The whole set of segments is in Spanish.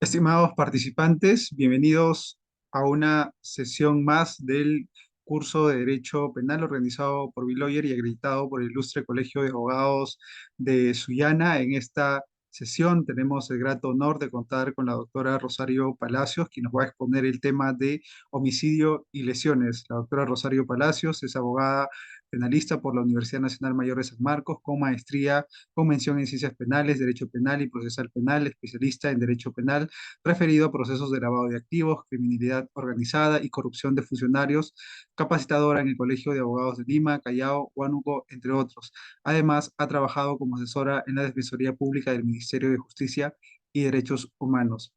Estimados participantes, bienvenidos a una sesión más del curso de Derecho Penal organizado por Biloyer y acreditado por el Ilustre Colegio de Abogados de Sullana. En esta sesión tenemos el grato honor de contar con la doctora Rosario Palacios, quien nos va a exponer el tema de homicidio y lesiones. La doctora Rosario Palacios es abogada penalista por la Universidad Nacional Mayor de San Marcos, con maestría con mención en Ciencias Penales, Derecho Penal y Procesal Penal, especialista en Derecho Penal referido a procesos de lavado de activos, criminalidad organizada y corrupción de funcionarios, capacitadora en el Colegio de Abogados de Lima, Callao, Huánuco, entre otros. Además, ha trabajado como asesora en la Defensoría Pública del Ministerio de Justicia y Derechos Humanos.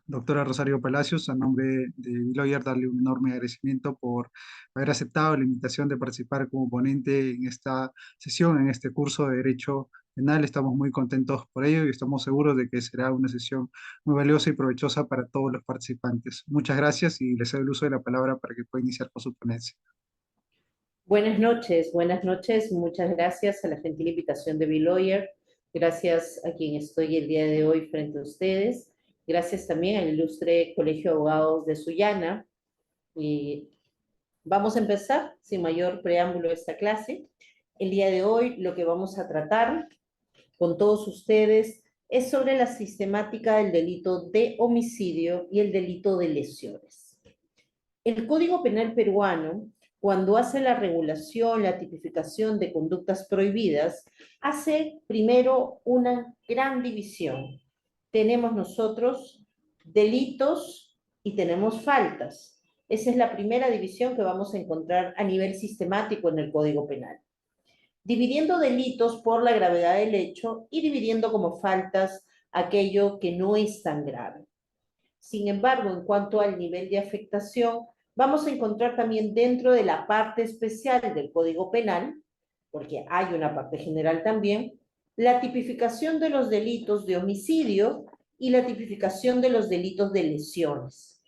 Doctora Rosario Palacios, a nombre de Biloyer, darle un enorme agradecimiento por haber aceptado la invitación de participar como ponente en esta sesión, en este curso de Derecho Penal. Estamos muy contentos por ello y estamos seguros de que será una sesión muy valiosa y provechosa para todos los participantes. Muchas gracias y les cedo el uso de la palabra para que pueda iniciar con su ponencia. Buenas noches, muchas gracias a la gentil invitación de Biloyer, gracias a quien estoy el día de hoy frente a ustedes, gracias también al ilustre Colegio de Abogados de Sullana. Y vamos a empezar sin mayor preámbulo esta clase. El día de hoy lo que vamos a tratar con todos ustedes es sobre la sistemática del delito de homicidio y el delito de lesiones. El Código Penal peruano, cuando hace la regulación, la tipificación de conductas prohibidas, hace primero una gran división. Tenemos nosotros delitos y tenemos faltas. Esa es la primera división que vamos a encontrar a nivel sistemático en el Código Penal. Dividiendo delitos por la gravedad del hecho y dividiendo como faltas aquello que no es tan grave. Sin embargo, en cuanto al nivel de afectación, vamos a encontrar también dentro de la parte especial del Código Penal, porque hay una parte general también, la tipificación de los delitos de homicidio y la tipificación de los delitos de lesiones.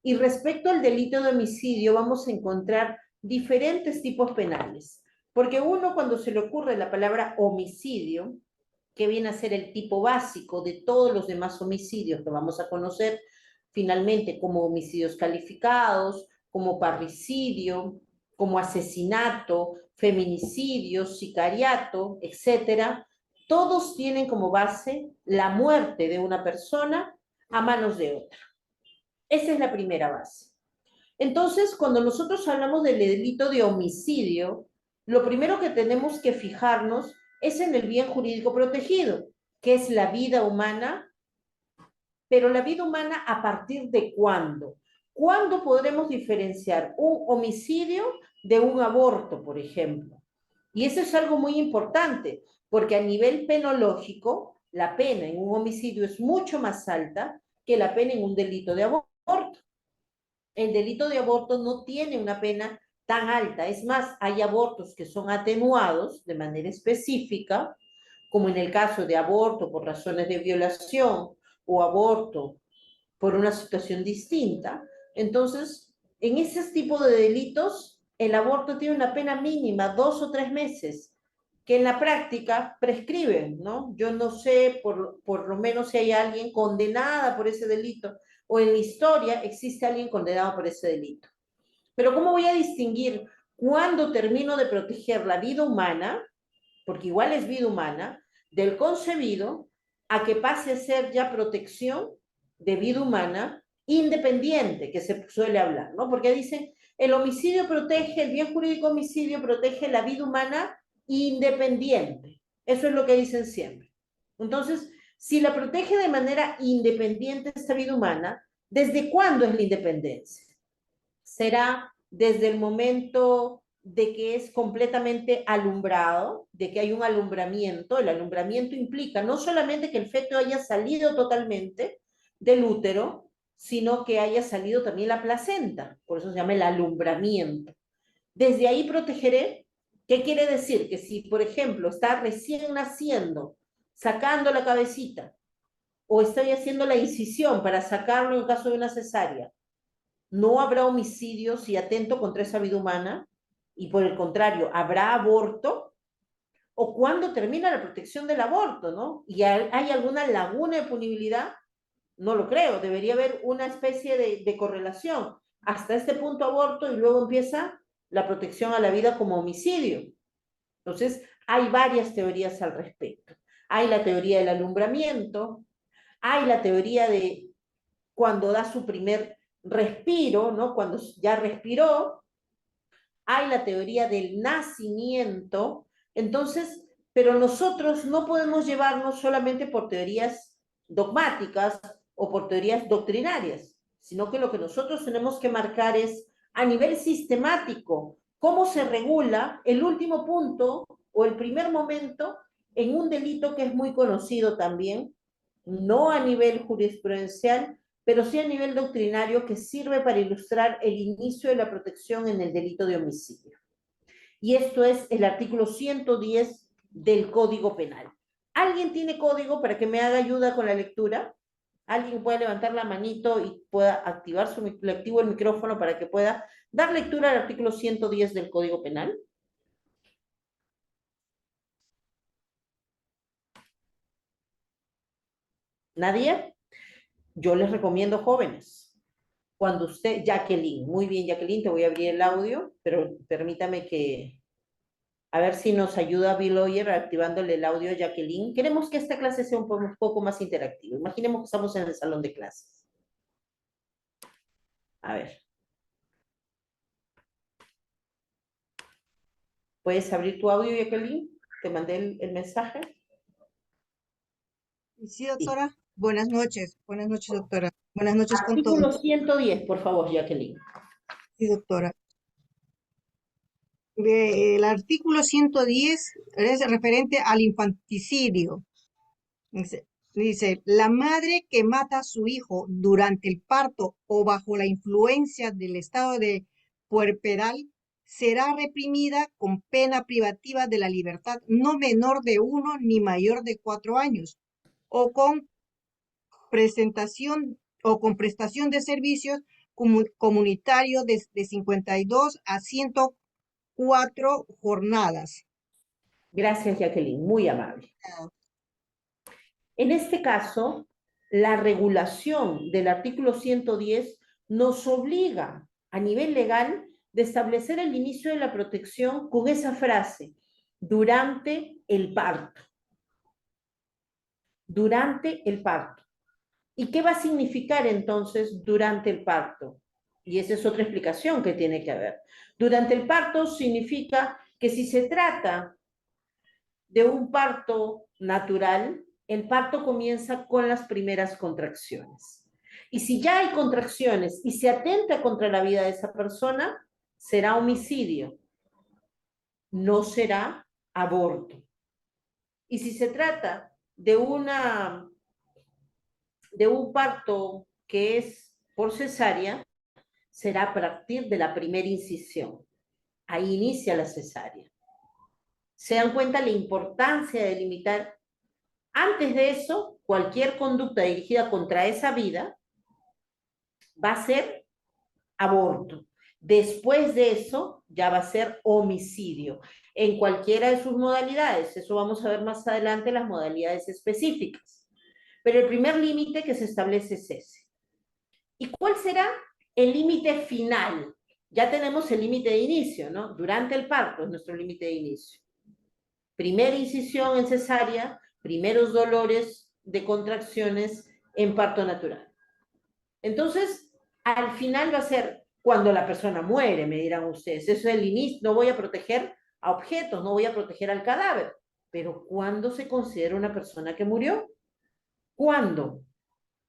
Y respecto al delito de homicidio, vamos a encontrar diferentes tipos penales, porque uno cuando se le ocurre la palabra homicidio, que viene a ser el tipo básico de todos los demás homicidios que vamos a conocer finalmente como homicidios calificados, como parricidio, como asesinato, feminicidio, sicariato, etcétera, todos tienen como base la muerte de una persona a manos de otra. Esa es la primera base. Entonces, cuando nosotros hablamos del delito de homicidio, lo primero que tenemos que fijarnos es en el bien jurídico protegido, que es la vida humana, pero la vida humana ¿a partir de cuándo? ¿Cuándo podremos diferenciar un homicidio de un aborto, por ejemplo? Y eso es algo muy importante, porque a nivel penológico, la pena en un homicidio es mucho más alta que la pena en un delito de aborto. El delito de aborto no tiene una pena tan alta. Es más, hay abortos que son atenuados de manera específica, como en el caso de aborto por razones de violación o aborto por una situación distinta. Entonces, en ese tipo de delitos, el aborto tiene una pena mínima, 2 o 3 meses, que en la práctica prescriben, ¿no? Yo no sé, por lo menos si hay alguien condenada por ese delito, o en la historia existe alguien condenado por ese delito. Pero ¿cómo voy a distinguir cuándo termino de proteger la vida humana, porque igual es vida humana, del concebido, a que pase a ser ya protección de vida humana independiente, que se suele hablar, ¿no? Porque dicen, el homicidio protege, el bien jurídico homicidio protege la vida humana independiente. Eso es lo que dicen siempre. Entonces, si la protege de manera independiente esta vida humana, ¿desde cuándo es la independencia? ¿Será desde el momento de que es completamente alumbrado, de que hay un alumbramiento? El alumbramiento implica no solamente que el feto haya salido totalmente del útero, sino que haya salido también la placenta, por eso se llama el alumbramiento. Desde ahí protegeré. ¿Qué quiere decir? Que si, por ejemplo, está recién naciendo, sacando la cabecita, o estoy haciendo la incisión para sacarlo en caso de una cesárea, no habrá homicidio si atento contra esa vida humana, y por el contrario, habrá aborto, o cuando termina la protección del aborto, ¿no? Y hay alguna laguna de punibilidad, No lo creo, debería haber una especie de correlación. Hasta este punto aborto y luego empieza la protección a la vida como homicidio. Entonces, hay varias teorías al respecto. Hay la teoría del alumbramiento, hay la teoría de cuando da su primer respiro, ¿no? Cuando ya respiró, hay la teoría del nacimiento. Entonces, pero nosotros no podemos llevarnos solamente por teorías dogmáticas o por teorías doctrinarias, sino que lo que nosotros tenemos que marcar es a nivel sistemático cómo se regula el último punto o el primer momento en un delito que es muy conocido también, no a nivel jurisprudencial, pero sí a nivel doctrinario, que sirve para ilustrar el inicio de la protección en el delito de homicidio. Y esto es el artículo 110 del Código Penal. ¿Alguien tiene código para que me haga ayuda con la lectura? ¿Alguien puede levantar la manito y pueda activar le activo el micrófono para que pueda dar lectura al artículo 110 del Código Penal? ¿Nadie? Yo les recomiendo, jóvenes, cuando usted, Jacqueline, muy bien, Jacqueline, te voy a abrir el audio, pero permítame que, a ver si nos ayuda Bill Oyer activándole el audio a Jacqueline. Queremos que esta clase sea un poco más interactiva. Imaginemos que estamos en el salón de clases. A ver. ¿Puedes abrir tu audio, Jacqueline? Te mandé el mensaje. Sí, doctora. Buenas noches. Buenas noches, doctora. Buenas noches con Artículo todos. 110, por favor, Jacqueline. Sí, doctora. El artículo 110 es referente al infanticidio. Dice, la madre que mata a su hijo durante el parto o bajo la influencia del estado de puerperal será reprimida con pena privativa de la libertad no menor de 1 ni mayor de 4 años o con presentación o con prestación de servicios comunitario de 52 a 104 jornadas. Gracias, Jacqueline. Muy amable. En este caso, la regulación del artículo 110 nos obliga a nivel legal de establecer el inicio de la protección con esa frase, durante el parto. Durante el parto. ¿Y qué va a significar entonces durante el parto? Y esa es otra explicación que tiene que haber. Durante el parto significa que si se trata de un parto natural, el parto comienza con las primeras contracciones. Y si ya hay contracciones y se atenta contra la vida de esa persona, será homicidio, no será aborto. Y si se trata de un parto que es por cesárea, será a partir de la primera incisión. Ahí inicia la cesárea. ¿Se dan cuenta la importancia de limitar? Antes de eso, cualquier conducta dirigida contra esa vida va a ser aborto. Después de eso, ya va a ser homicidio, en cualquiera de sus modalidades. Eso vamos a ver más adelante, las modalidades específicas. Pero el primer límite que se establece es ese. ¿Y cuál será el límite final? Ya tenemos el límite de inicio, ¿no? Durante el parto es nuestro límite de inicio. Primera incisión en cesárea, primeros dolores de contracciones en parto natural. Entonces, al final va a ser cuando la persona muere, me dirán ustedes. Eso es el inicio. No voy a proteger a objetos, no voy a proteger al cadáver. Pero ¿cuándo se considera una persona que murió? ¿Cuándo?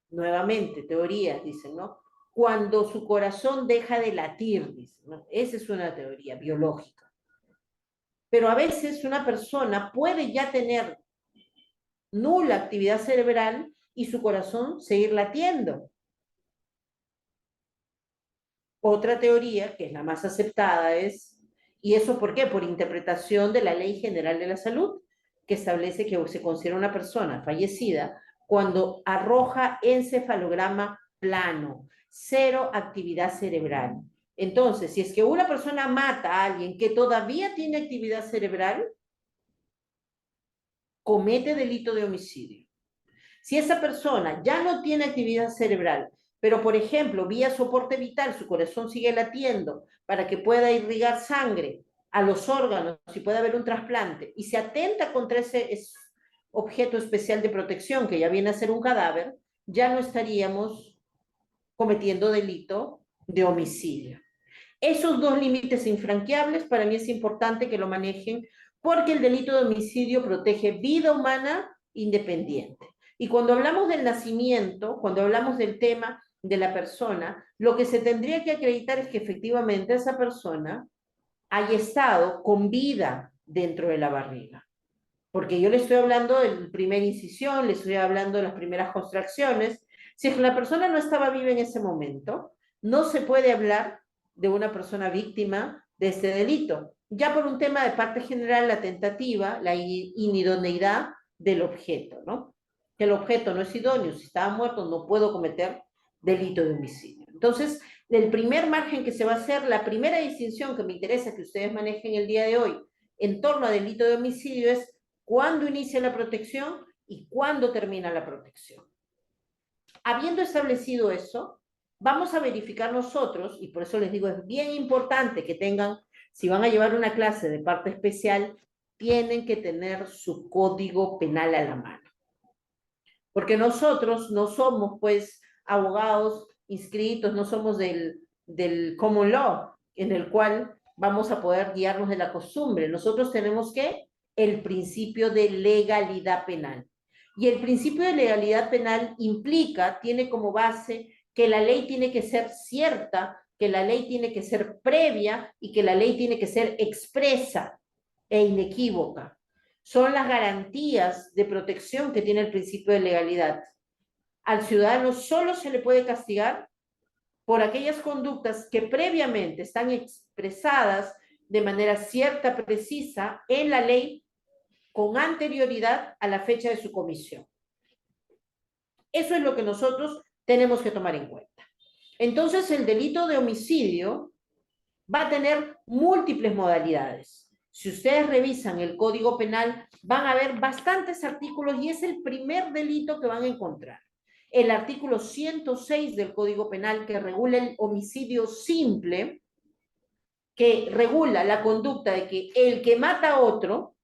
Nuevamente, teorías dicen, ¿no? Cuando su corazón deja de latir, dicen, ¿no? Esa es una teoría biológica. Pero a veces una persona puede ya tener nula actividad cerebral y su corazón seguir latiendo. Otra teoría, que es la más aceptada, es, ¿y eso por qué? Por interpretación de la Ley General de la Salud, que establece que se considera una persona fallecida cuando arroja encefalograma plano, cero actividad cerebral. Entonces, si es que una persona mata a alguien que todavía tiene actividad cerebral, comete delito de homicidio. Si esa persona ya no tiene actividad cerebral, pero por ejemplo, vía soporte vital, su corazón sigue latiendo para que pueda irrigar sangre a los órganos y pueda haber un trasplante, y se atenta contra ese objeto especial de protección, que ya viene a ser un cadáver, ya no estaríamos cometiendo delito de homicidio. Esos dos límites infranqueables para mí es importante que lo manejen, porque el delito de homicidio protege vida humana independiente. Y cuando hablamos del nacimiento, cuando hablamos del tema de la persona, lo que se tendría que acreditar es que efectivamente esa persona haya estado con vida dentro de la barriga. Porque yo le estoy hablando de la primera incisión, le estoy hablando de las primeras contracciones. Si es que la persona no estaba viva en ese momento, no se puede hablar de una persona víctima de este delito, ya por un tema de parte general, la tentativa, la inidoneidad del objeto, ¿no? Que el objeto no es idóneo, si estaba muerto no puedo cometer delito de homicidio. Entonces, el primer margen que se va a hacer, la primera distinción que me interesa que ustedes manejen el día de hoy en torno a delito de homicidio es cuándo inicia la protección y cuándo termina la protección. Habiendo establecido eso, vamos a verificar nosotros, y por eso les digo, es bien importante que tengan, si van a llevar una clase de parte especial, tienen que tener su código penal a la mano. Porque nosotros no somos, pues, abogados inscritos, no somos del common law, en el cual vamos a poder guiarnos de la costumbre. Nosotros tenemos que el principio de legalidad penal. Y el principio de legalidad penal implica, tiene como base que la ley tiene que ser cierta, que la ley tiene que ser previa y que la ley tiene que ser expresa e inequívoca. Son las garantías de protección que tiene el principio de legalidad. Al ciudadano solo se le puede castigar por aquellas conductas que previamente están expresadas de manera cierta, precisa, en la ley, con anterioridad a la fecha de su comisión. Eso es lo que nosotros tenemos que tomar en cuenta. Entonces, el delito de homicidio va a tener múltiples modalidades. Si ustedes revisan el Código Penal, van a ver bastantes artículos y es el primer delito que van a encontrar. El artículo 106 del Código Penal, que regula el homicidio simple, que regula la conducta de que el que mata a otro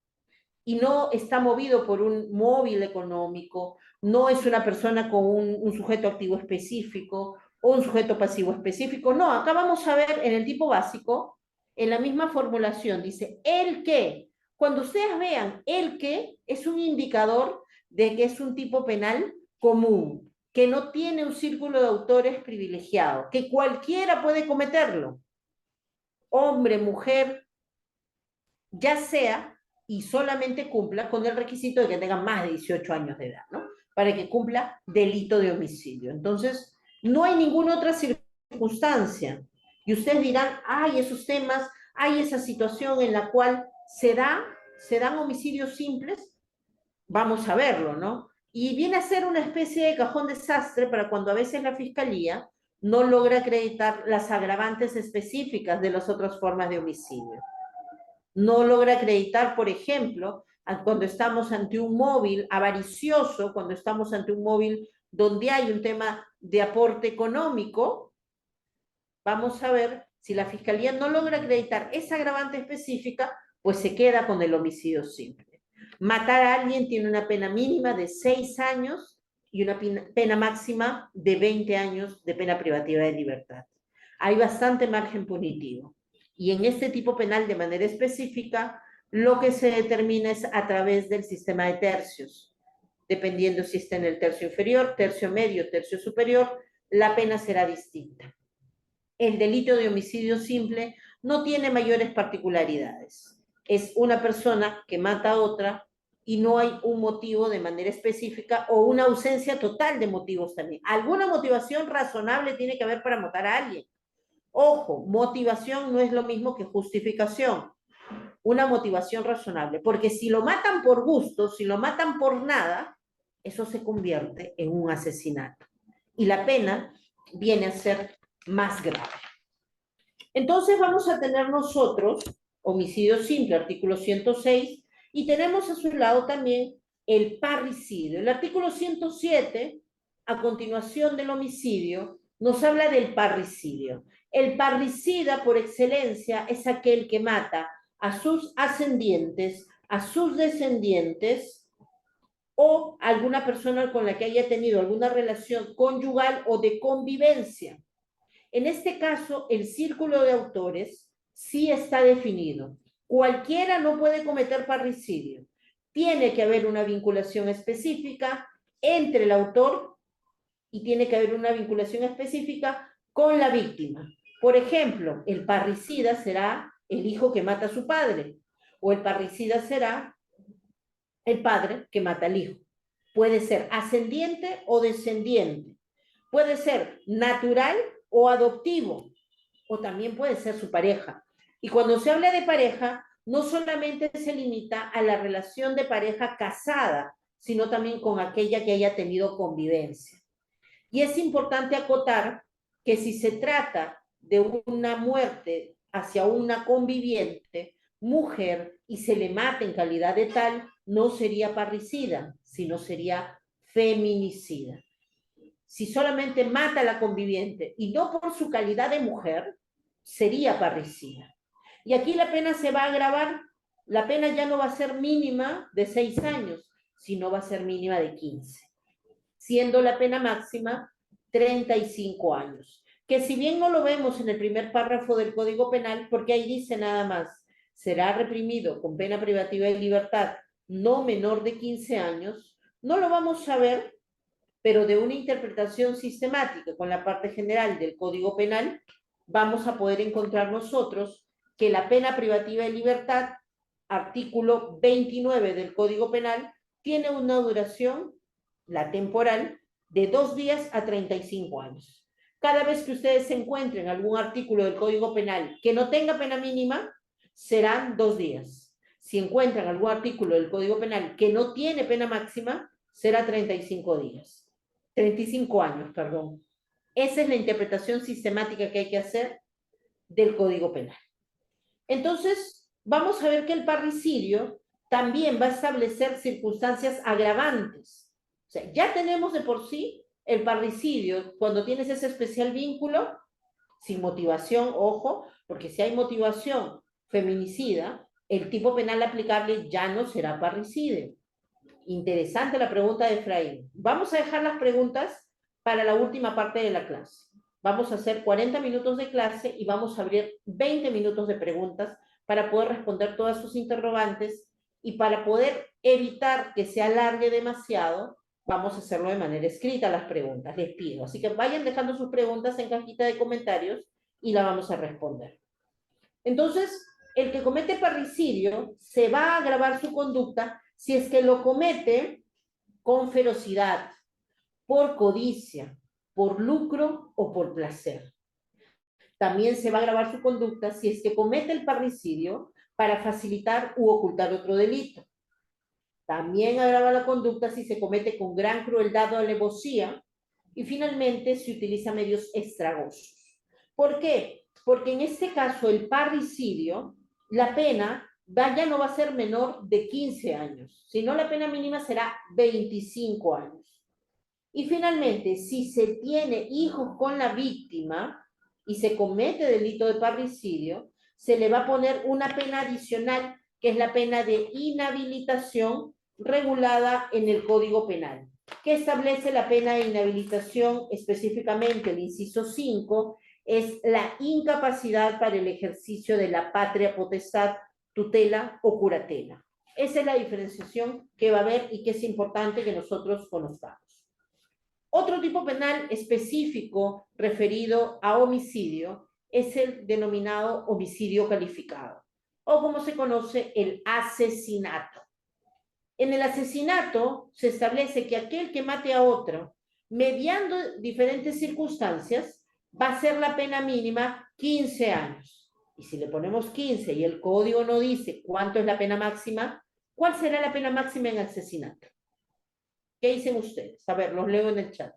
y no está movido por un móvil económico, no es una persona con un sujeto activo específico o un sujeto pasivo específico. No, acá vamos a ver en el tipo básico, en la misma formulación, dice el que. Cuando ustedes vean el que, es un indicador de que es un tipo penal común, que no tiene un círculo de autores privilegiado, que cualquiera puede cometerlo. Hombre, mujer, ya sea, y solamente cumpla con el requisito de que tenga más de 18 años de edad, ¿no? Para que cumpla delito de homicidio. Entonces, no hay ninguna otra circunstancia. Y ustedes dirán, hay esos temas, hay esa situación en la cual se dan homicidios simples, vamos a verlo, ¿no? Y viene a ser una especie de cajón desastre para cuando a veces la fiscalía no logra acreditar las agravantes específicas de las otras formas de homicidio. No logra acreditar, por ejemplo, cuando estamos ante un móvil avaricioso, cuando estamos ante un móvil donde hay un tema de aporte económico, vamos a ver si la fiscalía no logra acreditar esa agravante específica, pues se queda con el homicidio simple. Matar a alguien tiene una pena mínima de 6 años y una pena máxima de 20 años de pena privativa de libertad. Hay bastante margen punitivo. Y en este tipo penal, de manera específica, lo que se determina es a través del sistema de tercios. Dependiendo si está en el tercio inferior, tercio medio, tercio superior, la pena será distinta. El delito de homicidio simple no tiene mayores particularidades. Es una persona que mata a otra y no hay un motivo de manera específica o una ausencia total de motivos también. Alguna motivación razonable tiene que haber para matar a alguien. Ojo, motivación no es lo mismo que justificación. Una motivación razonable, porque si lo matan por gusto, si lo matan por nada, eso se convierte en un asesinato. Y la pena viene a ser más grave. Entonces vamos a tener nosotros homicidio simple, artículo 106, y tenemos a su lado también el parricidio. El artículo 107, a continuación del homicidio, nos habla del parricidio. El parricida, por excelencia, es aquel que mata a sus ascendientes, a sus descendientes, o alguna persona con la que haya tenido alguna relación conyugal o de convivencia. En este caso, el círculo de autores sí está definido. Cualquiera no puede cometer parricidio. Tiene que haber una vinculación específica entre el autor y tiene que haber una vinculación específica con la víctima. Por ejemplo, el parricida será el hijo que mata a su padre, o el parricida será el padre que mata al hijo. Puede ser ascendiente o descendiente. Puede ser natural o adoptivo, o también puede ser su pareja. Y cuando se habla de pareja, no solamente se limita a la relación de pareja casada, sino también con aquella que haya tenido convivencia. Y es importante acotar que si se trata de una muerte hacia una conviviente, mujer, y se le mata en calidad de tal, no sería parricida, sino sería feminicida. Si solamente mata a la conviviente y no por su calidad de mujer, sería parricida. Y aquí la pena se va a agravar. La pena ya no va a ser mínima de 6 años, sino va a ser mínima de 15, siendo la pena máxima 35 años. Que si bien no lo vemos en el primer párrafo del Código Penal, porque ahí dice nada más, será reprimido con pena privativa de libertad no menor de 15 años, no lo vamos a ver, pero de una interpretación sistemática con la parte general del Código Penal, vamos a poder encontrar nosotros que la pena privativa de libertad, artículo 29 del Código Penal, tiene una duración, la temporal, de 2 días a 35 años. Cada vez que ustedes encuentren algún artículo del Código Penal que no tenga pena mínima, serán 2 días. Si encuentran algún artículo del Código Penal que no tiene pena máxima, será 35 días. 35 años, perdón. Esa es la interpretación sistemática que hay que hacer del Código Penal. Entonces, vamos a ver que el parricidio también va a establecer circunstancias agravantes. O sea, ya tenemos de por sí el parricidio, cuando tienes ese especial vínculo, sin motivación, ojo, porque si hay motivación feminicida, el tipo penal aplicable ya no será parricidio. Interesante la pregunta de Efraín. Vamos a dejar las preguntas para la última parte de la clase. Vamos a hacer 40 minutos de clase y vamos a abrir 20 minutos de preguntas para poder responder todas sus interrogantes y para poder evitar que se alargue demasiado, vamos a hacerlo de manera escrita las preguntas, les pido. Así que vayan dejando sus preguntas en cajita de comentarios y la vamos a responder. Entonces, el que comete parricidio se va a agravar su conducta si es que lo comete con ferocidad, por codicia, por lucro o por placer. También se va a agravar su conducta si es que comete el parricidio para facilitar u ocultar otro delito. También agrava la conducta si se comete con gran crueldad o alevosía y finalmente se utiliza medios extragosos. ¿Por qué? Porque en este caso el parricidio, la pena ya no va a ser menor de 15 años, sino la pena mínima será 25 años. Y finalmente, si se tiene hijos con la víctima y se comete delito de parricidio, se le va a poner una pena adicional, que es la pena de inhabilitación regulada en el Código Penal, que establece la pena de inhabilitación específicamente, el inciso 5, es la incapacidad para el ejercicio de la patria potestad, tutela o curatela. Esa es la diferenciación que va a haber y que es importante que nosotros conozcamos. Otro tipo penal específico referido a homicidio es el denominado homicidio calificado, o como se conoce, el asesinato. En el asesinato se establece que aquel que mate a otro, mediando diferentes circunstancias, va a ser la pena mínima 15 años. Y si le ponemos 15 y el código no dice cuánto es la pena máxima, ¿cuál será la pena máxima en asesinato? ¿Qué dicen ustedes? A ver, los leo en el chat.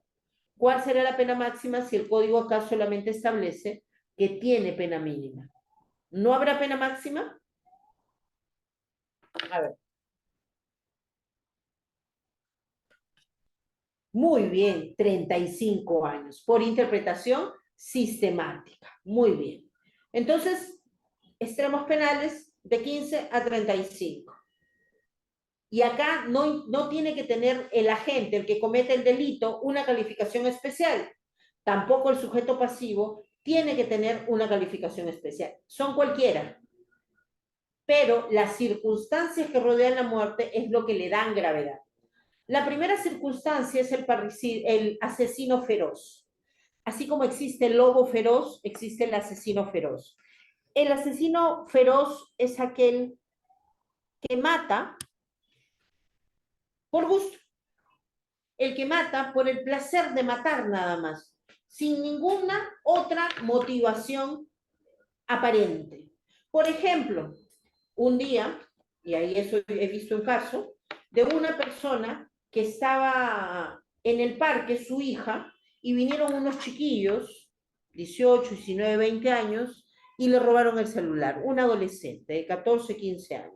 ¿Cuál será la pena máxima si el código acá solamente establece que tiene pena mínima? ¿No habrá pena máxima? A ver. Muy bien, 35 años, por interpretación sistemática. Muy bien. Entonces, extremos penales de 15 a 35. Y acá no tiene que tener el agente, el que comete el delito, una calificación especial. Tampoco el sujeto pasivo tiene que tener una calificación especial. Son cualquiera. Pero las circunstancias que rodean la muerte es lo que le dan gravedad. La primera circunstancia es el asesino feroz. Así como existe el lobo feroz, existe el asesino feroz. El asesino feroz es aquel que mata por gusto, el que mata por el placer de matar nada más, sin ninguna otra motivación aparente. Por ejemplo, un día, y ahí eso he visto un caso, de una persona que estaba en el parque, su hija, y vinieron unos chiquillos, 18, 19, 20 años, y le robaron el celular, un adolescente de 14, 15 años.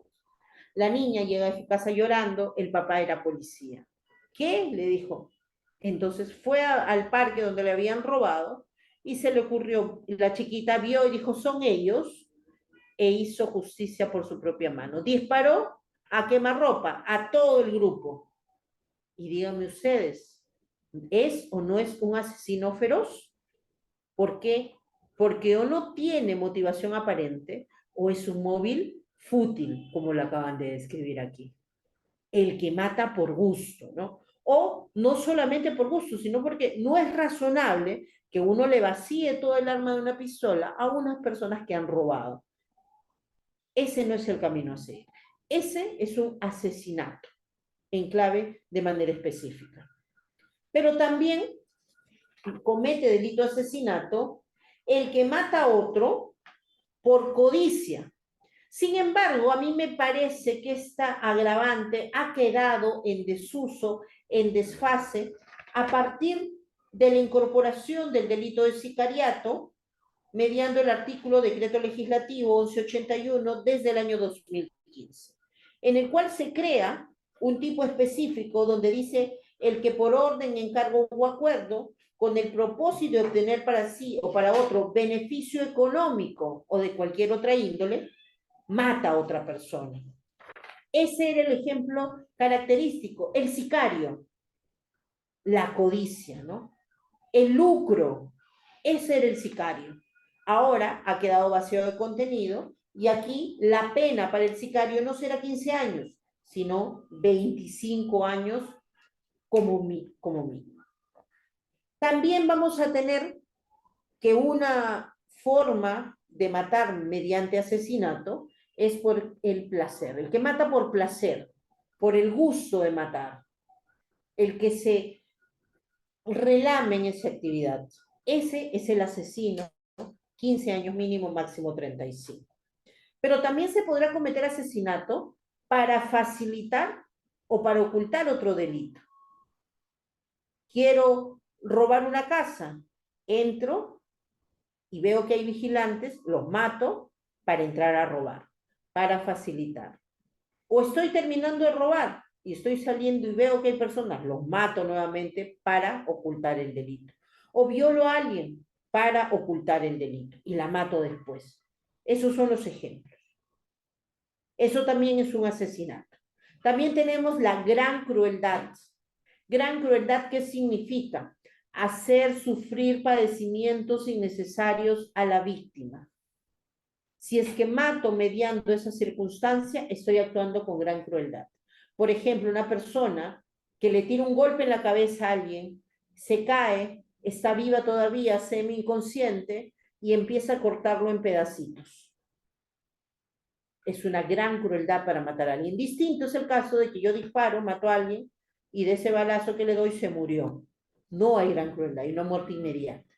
La niña llega a su casa llorando, el papá era policía. ¿Qué? Le dijo. Entonces fue al parque donde le habían robado y se le ocurrió, la chiquita vio y dijo, son ellos, e hizo justicia por su propia mano. Disparó a quemarropa a todo el grupo. Y díganme ustedes, ¿es o no es un asesino feroz? ¿Por qué? Porque o no tiene motivación aparente o es un móvil fútil, como lo acaban de describir aquí. El que mata por gusto, ¿no? O no solamente por gusto, sino porque no es razonable que uno le vacíe todo el arma de una pistola a unas personas que han robado. Ese no es el camino a seguir. Ese es un asesinato en clave de manera específica. Pero también comete delito de asesinato el que mata a otro por codicia. Sin embargo, a mí me parece que esta agravante ha quedado en desuso, en desfase, a partir de la incorporación del delito de sicariato mediante el artículo Decreto Legislativo 1181 desde el año 2015, en el cual se crea un tipo específico donde dice el que por orden, encargo o acuerdo, con el propósito de obtener para sí o para otro beneficio económico o de cualquier otra índole, mata a otra persona. Ese era el ejemplo característico. El sicario, la codicia, ¿no? El lucro, ese era el sicario. Ahora ha quedado vacío de contenido y aquí la pena para el sicario no será 15 años, sino 25 años como mínimo. También vamos a tener que una forma de matar mediante asesinato es por el placer. El que mata por placer, por el gusto de matar, el que se relame en esa actividad. Ese es el asesino, 15 años mínimo, máximo 35. Pero también se podrá cometer asesinato para facilitar o para ocultar otro delito. Quiero robar una casa, entro y veo que hay vigilantes, los mato para entrar a robar, para facilitar. O estoy terminando de robar y estoy saliendo y veo que hay personas, los mato nuevamente para ocultar el delito. O violo a alguien para ocultar el delito y la mato después. Esos son los ejemplos. Eso también es un asesinato. También tenemos la gran crueldad. Gran crueldad, ¿qué significa? Hacer sufrir padecimientos innecesarios a la víctima. Si es que mato mediante esa circunstancia, estoy actuando con gran crueldad. Por ejemplo, una persona que le tira un golpe en la cabeza a alguien, se cae, está viva todavía, semi inconsciente, y empieza a cortarlo en pedacitos. Es una gran crueldad para matar a alguien. Distinto es el caso de que yo disparo, mato a alguien, y de ese balazo que le doy se murió. No hay gran crueldad, hay una muerte inmediata.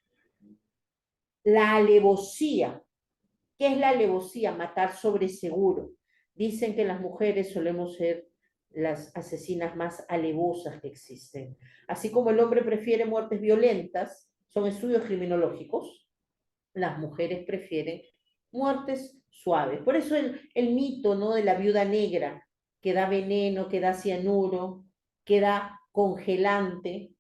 La alevosía. ¿Qué es la alevosía? Matar sobre seguro. Dicen que las mujeres solemos ser las asesinas más alevosas que existen. Así como el hombre prefiere muertes violentas, son estudios criminológicos, las mujeres prefieren muertes suaves. Por eso el mito, ¿no?, de la viuda negra, que da veneno, que da cianuro, que da congelante,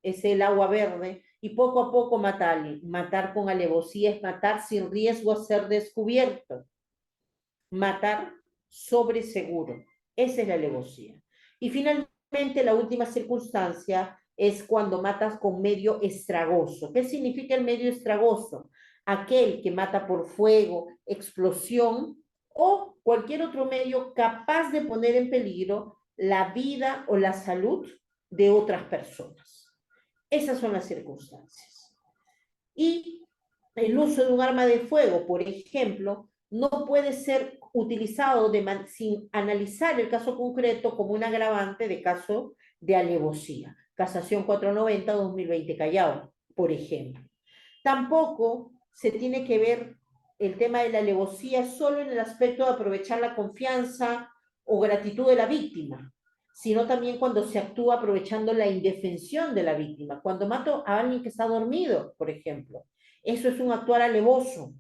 es el agua verde, y poco a poco matar. Matar con alevosía es matar sin riesgo a ser descubierto. Matar sobre seguro. Esa es la alevosía. Y finalmente, la última circunstancia es cuando matas con medio estragoso. ¿Qué significa el medio estragoso? Aquel que mata por fuego, explosión o cualquier otro medio capaz de poner en peligro la vida o la salud de otras personas. Esas son las circunstancias. Y el uso de un arma de fuego, por ejemplo, no puede ser utilizado sin analizar el caso concreto como un agravante de caso de alevosía. Casación 490-2020 Callao, por ejemplo. Tampoco se tiene que ver el tema de la alevosía solo en el aspecto de aprovechar la confianza o gratitud de la víctima, sino también cuando se actúa aprovechando la indefensión de la víctima. Cuando mato a alguien que está dormido, por ejemplo, eso es un actuar alevoso.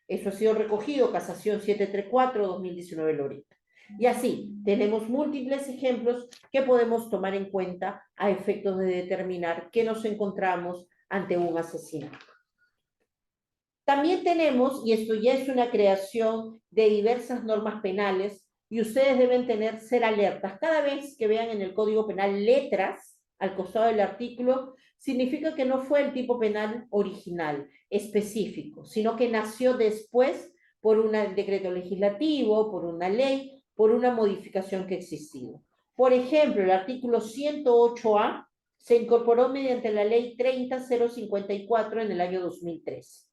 Eso ha sido recogido, Casación 734-2019 Loreta. Y así, tenemos múltiples ejemplos que podemos tomar en cuenta a efectos de determinar que nos encontramos ante un asesinato. También tenemos, y esto ya es una creación de diversas normas penales, y ustedes deben ser alertas. Cada vez que vean en el Código Penal letras al costado del artículo, significa que no fue el tipo penal original, específico, sino que nació después por un decreto legislativo, por una ley, por una modificación que ha existido. Por ejemplo, el artículo 108A se incorporó mediante la ley 30054 en el año 2003.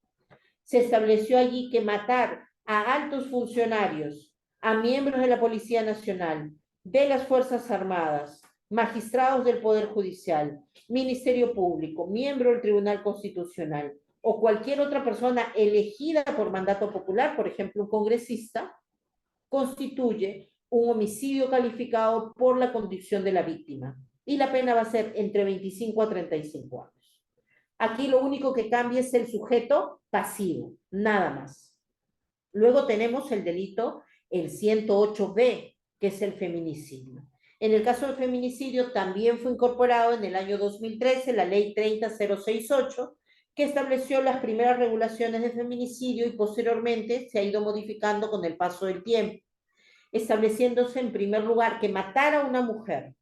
Se estableció allí que matar a altos funcionarios, a miembros de la Policía Nacional, de las Fuerzas Armadas, magistrados del Poder Judicial, Ministerio Público, miembro del Tribunal Constitucional o cualquier otra persona elegida por mandato popular, por ejemplo, un congresista, constituye un homicidio calificado por la condición de la víctima. Y la pena va a ser entre 25 a 35 años. Aquí lo único que cambia es el sujeto pasivo, nada más. Luego tenemos el delito, el 108B, que es el feminicidio. En el caso del feminicidio también fue incorporado en el año 2013 la ley 30068, que estableció las primeras regulaciones de feminicidio y posteriormente se ha ido modificando con el paso del tiempo, estableciéndose en primer lugar que matar a una mujer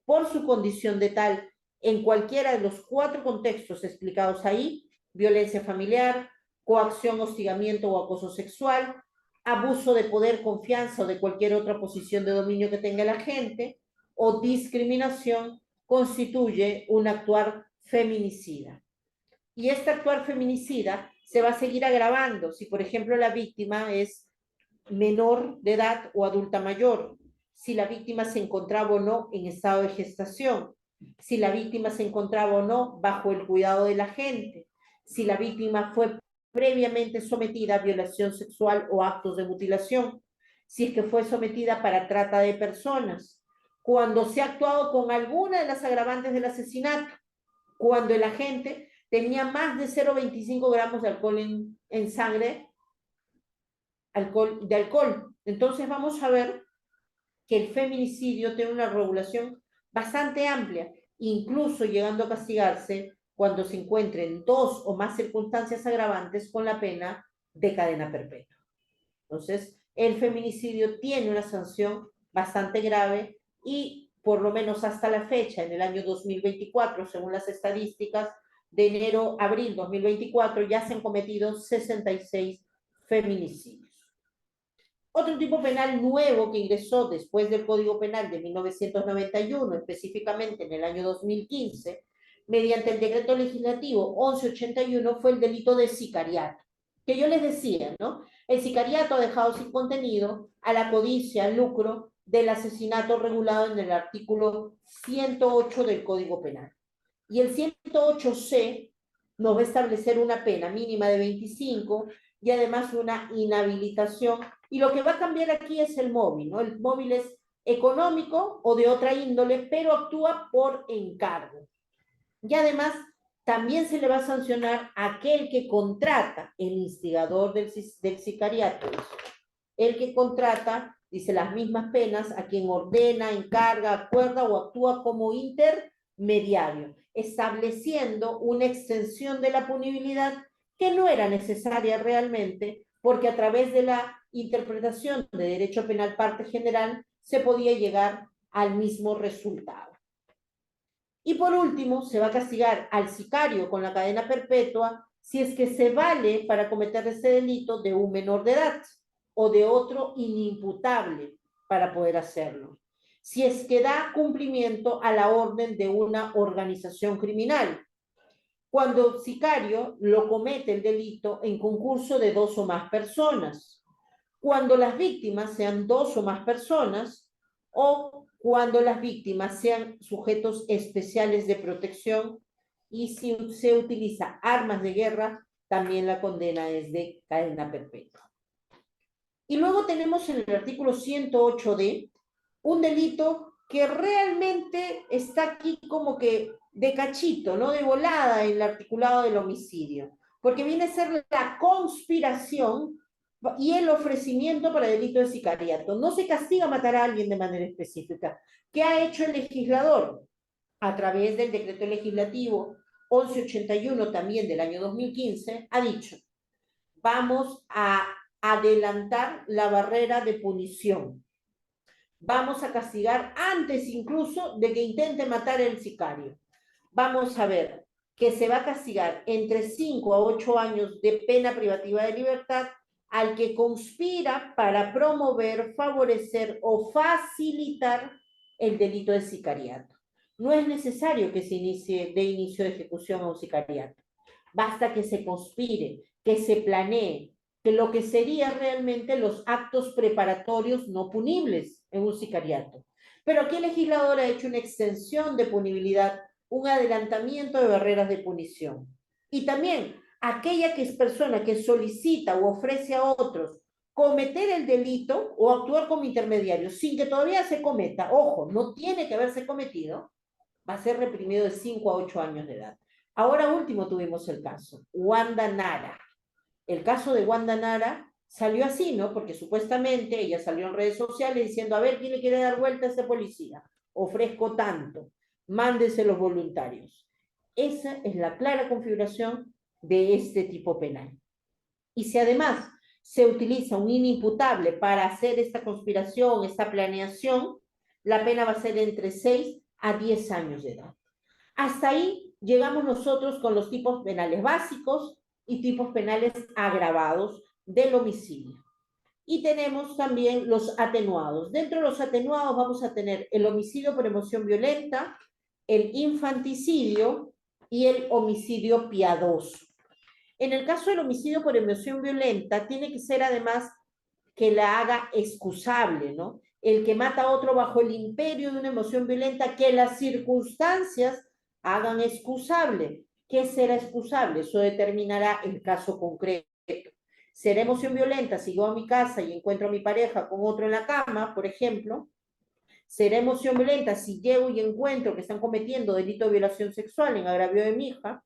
por su condición de tal en cualquiera de los 4 contextos explicados ahí: violencia familiar, coacción, hostigamiento o acoso sexual, abuso de poder, confianza o de cualquier otra posición de dominio que tenga la gente, o discriminación, constituye un actuar feminicida. Y este actuar feminicida se va a seguir agravando si, por ejemplo, la víctima es menor de edad o adulta mayor, si la víctima se encontraba o no en estado de gestación, si la víctima se encontraba o no bajo el cuidado de la gente, si la víctima fue previamente sometida a violación sexual o actos de mutilación, si es que fue sometida para trata de personas, cuando se ha actuado con alguna de las agravantes del asesinato, cuando el agente tenía más de 0,25 gramos de alcohol en sangre, de alcohol. Entonces vamos a ver que el feminicidio tiene una regulación bastante amplia, incluso llegando a castigarse cuando se encuentren 2 o más circunstancias agravantes con la pena de cadena perpetua. Entonces, el feminicidio tiene una sanción bastante grave y por lo menos hasta la fecha, en el año 2024, según las estadísticas, de enero a abril 2024, ya se han cometido 66 feminicidios. Otro tipo penal nuevo que ingresó después del Código Penal de 1991, específicamente en el año 2015, mediante el decreto legislativo 1181, fue el delito de sicariato, que yo les decía, ¿no? El sicariato ha dejado sin contenido a la codicia, al lucro del asesinato regulado en el artículo 108 del Código Penal. Y el 108C nos va a establecer una pena mínima de 25 y además una inhabilitación. Y lo que va a cambiar aquí es el móvil, ¿no? El móvil es económico o de otra índole, pero actúa por encargo. Y además también se le va a sancionar a aquel que contrata, el instigador del sicariato, el que contrata, dice, las mismas penas a quien ordena, encarga, acuerda o actúa como mediario, estableciendo una extensión de la punibilidad que no era necesaria realmente, porque a través de la interpretación de derecho penal parte general se podía llegar al mismo resultado. Y por último, se va a castigar al sicario con la cadena perpetua si es que se vale para cometer ese delito de un menor de edad o de otro inimputable para poder hacerlo. Si es que da cumplimiento a la orden de una organización criminal, cuando el sicario lo comete el delito en concurso de 2 o más personas, cuando las víctimas sean 2 o más personas, o cuando las víctimas sean sujetos especiales de protección, y si se utiliza armas de guerra, también la condena es de cadena perpetua. Y luego tenemos en el artículo 108D un delito que realmente está aquí como que de cachito, no de volada en el articulado del homicidio, porque viene a ser la conspiración y el ofrecimiento para delito de sicariato. No se castiga matar a alguien de manera específica. ¿Qué ha hecho el legislador? A través del decreto legislativo 1181 también del año 2015, ha dicho, vamos a adelantar la barrera de punición. Vamos a castigar antes incluso de que intente matar el sicario. Vamos a ver que se va a castigar entre 5 a 8 años de pena privativa de libertad al que conspira para promover, favorecer o facilitar el delito de sicariato. No es necesario que se inicie de inicio de ejecución a un sicariato. Basta que se conspire, que se planee, que lo que serían realmente los actos preparatorios no punibles en un sicariato. Pero aquí el legislador ha hecho una extensión de punibilidad, un adelantamiento de barreras de punición. Y también aquella que es persona que solicita o ofrece a otros cometer el delito o actuar como intermediario sin que todavía se cometa, ojo, no tiene que haberse cometido, va a ser reprimido de 5 a 8 años de edad. Ahora último tuvimos el caso, Wanda Nara. El caso de Wanda Nara salió así, ¿no? Porque supuestamente ella salió en redes sociales diciendo, a ver, ¿quién le quiere dar vuelta a este policía? Ofrezco tanto, mándense los voluntarios. Esa es la clara configuración de este tipo penal. Y si además se utiliza un inimputable para hacer esta conspiración, esta planeación, la pena va a ser entre 6 a 10 años de edad. Hasta ahí llegamos nosotros con los tipos penales básicos y tipos penales agravados del homicidio. Y tenemos también los atenuados. Dentro de los atenuados vamos a tener el homicidio por emoción violenta, el infanticidio y el homicidio piadoso. En el caso del homicidio por emoción violenta, tiene que ser además que la haga excusable, ¿no? El que mata a otro bajo el imperio de una emoción violenta, que las circunstancias hagan excusable. ¿Qué será excusable? Eso determinará el caso concreto. ¿Será emoción violenta si yo a mi casa y encuentro a mi pareja con otro en la cama, por ejemplo? ¿Será emoción violenta si llego y encuentro que están cometiendo delito de violación sexual en agravio de mi hija?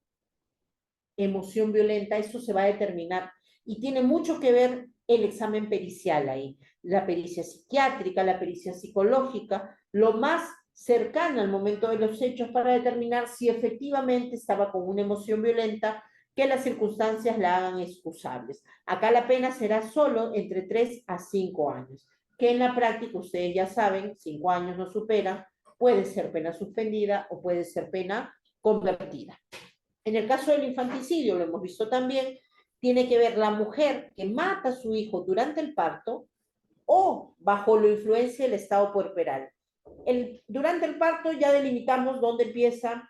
Emoción violenta, eso se va a determinar. Y tiene mucho que ver el examen pericial ahí. La pericia psiquiátrica, la pericia psicológica, lo más cercano al momento de los hechos para determinar si efectivamente estaba con una emoción violenta que las circunstancias la hagan excusables. Acá la pena será solo entre 3 a 5 años, que en la práctica, ustedes ya saben, 5 años no superan, puede ser pena suspendida o puede ser pena convertida. En el caso del infanticidio, lo hemos visto también, tiene que ver la mujer que mata a su hijo durante el parto o bajo la influencia del estado puerperal. Durante el parto ya delimitamos dónde empieza,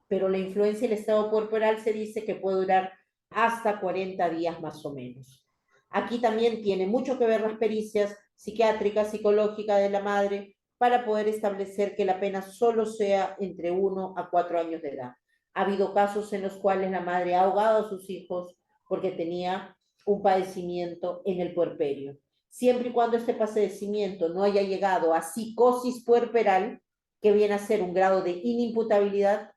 pero la influencia del estado puerperal se dice que puede durar hasta 40 días más o menos. Aquí también tiene mucho que ver las pericias psiquiátricas, psicológicas de la madre para poder establecer que la pena solo sea entre 1 a 4 años de edad. Ha habido casos en los cuales la madre ha ahogado a sus hijos porque tenía un padecimiento en el puerperio. Siempre y cuando este padecimiento no haya llegado a psicosis puerperal, que viene a ser un grado de inimputabilidad,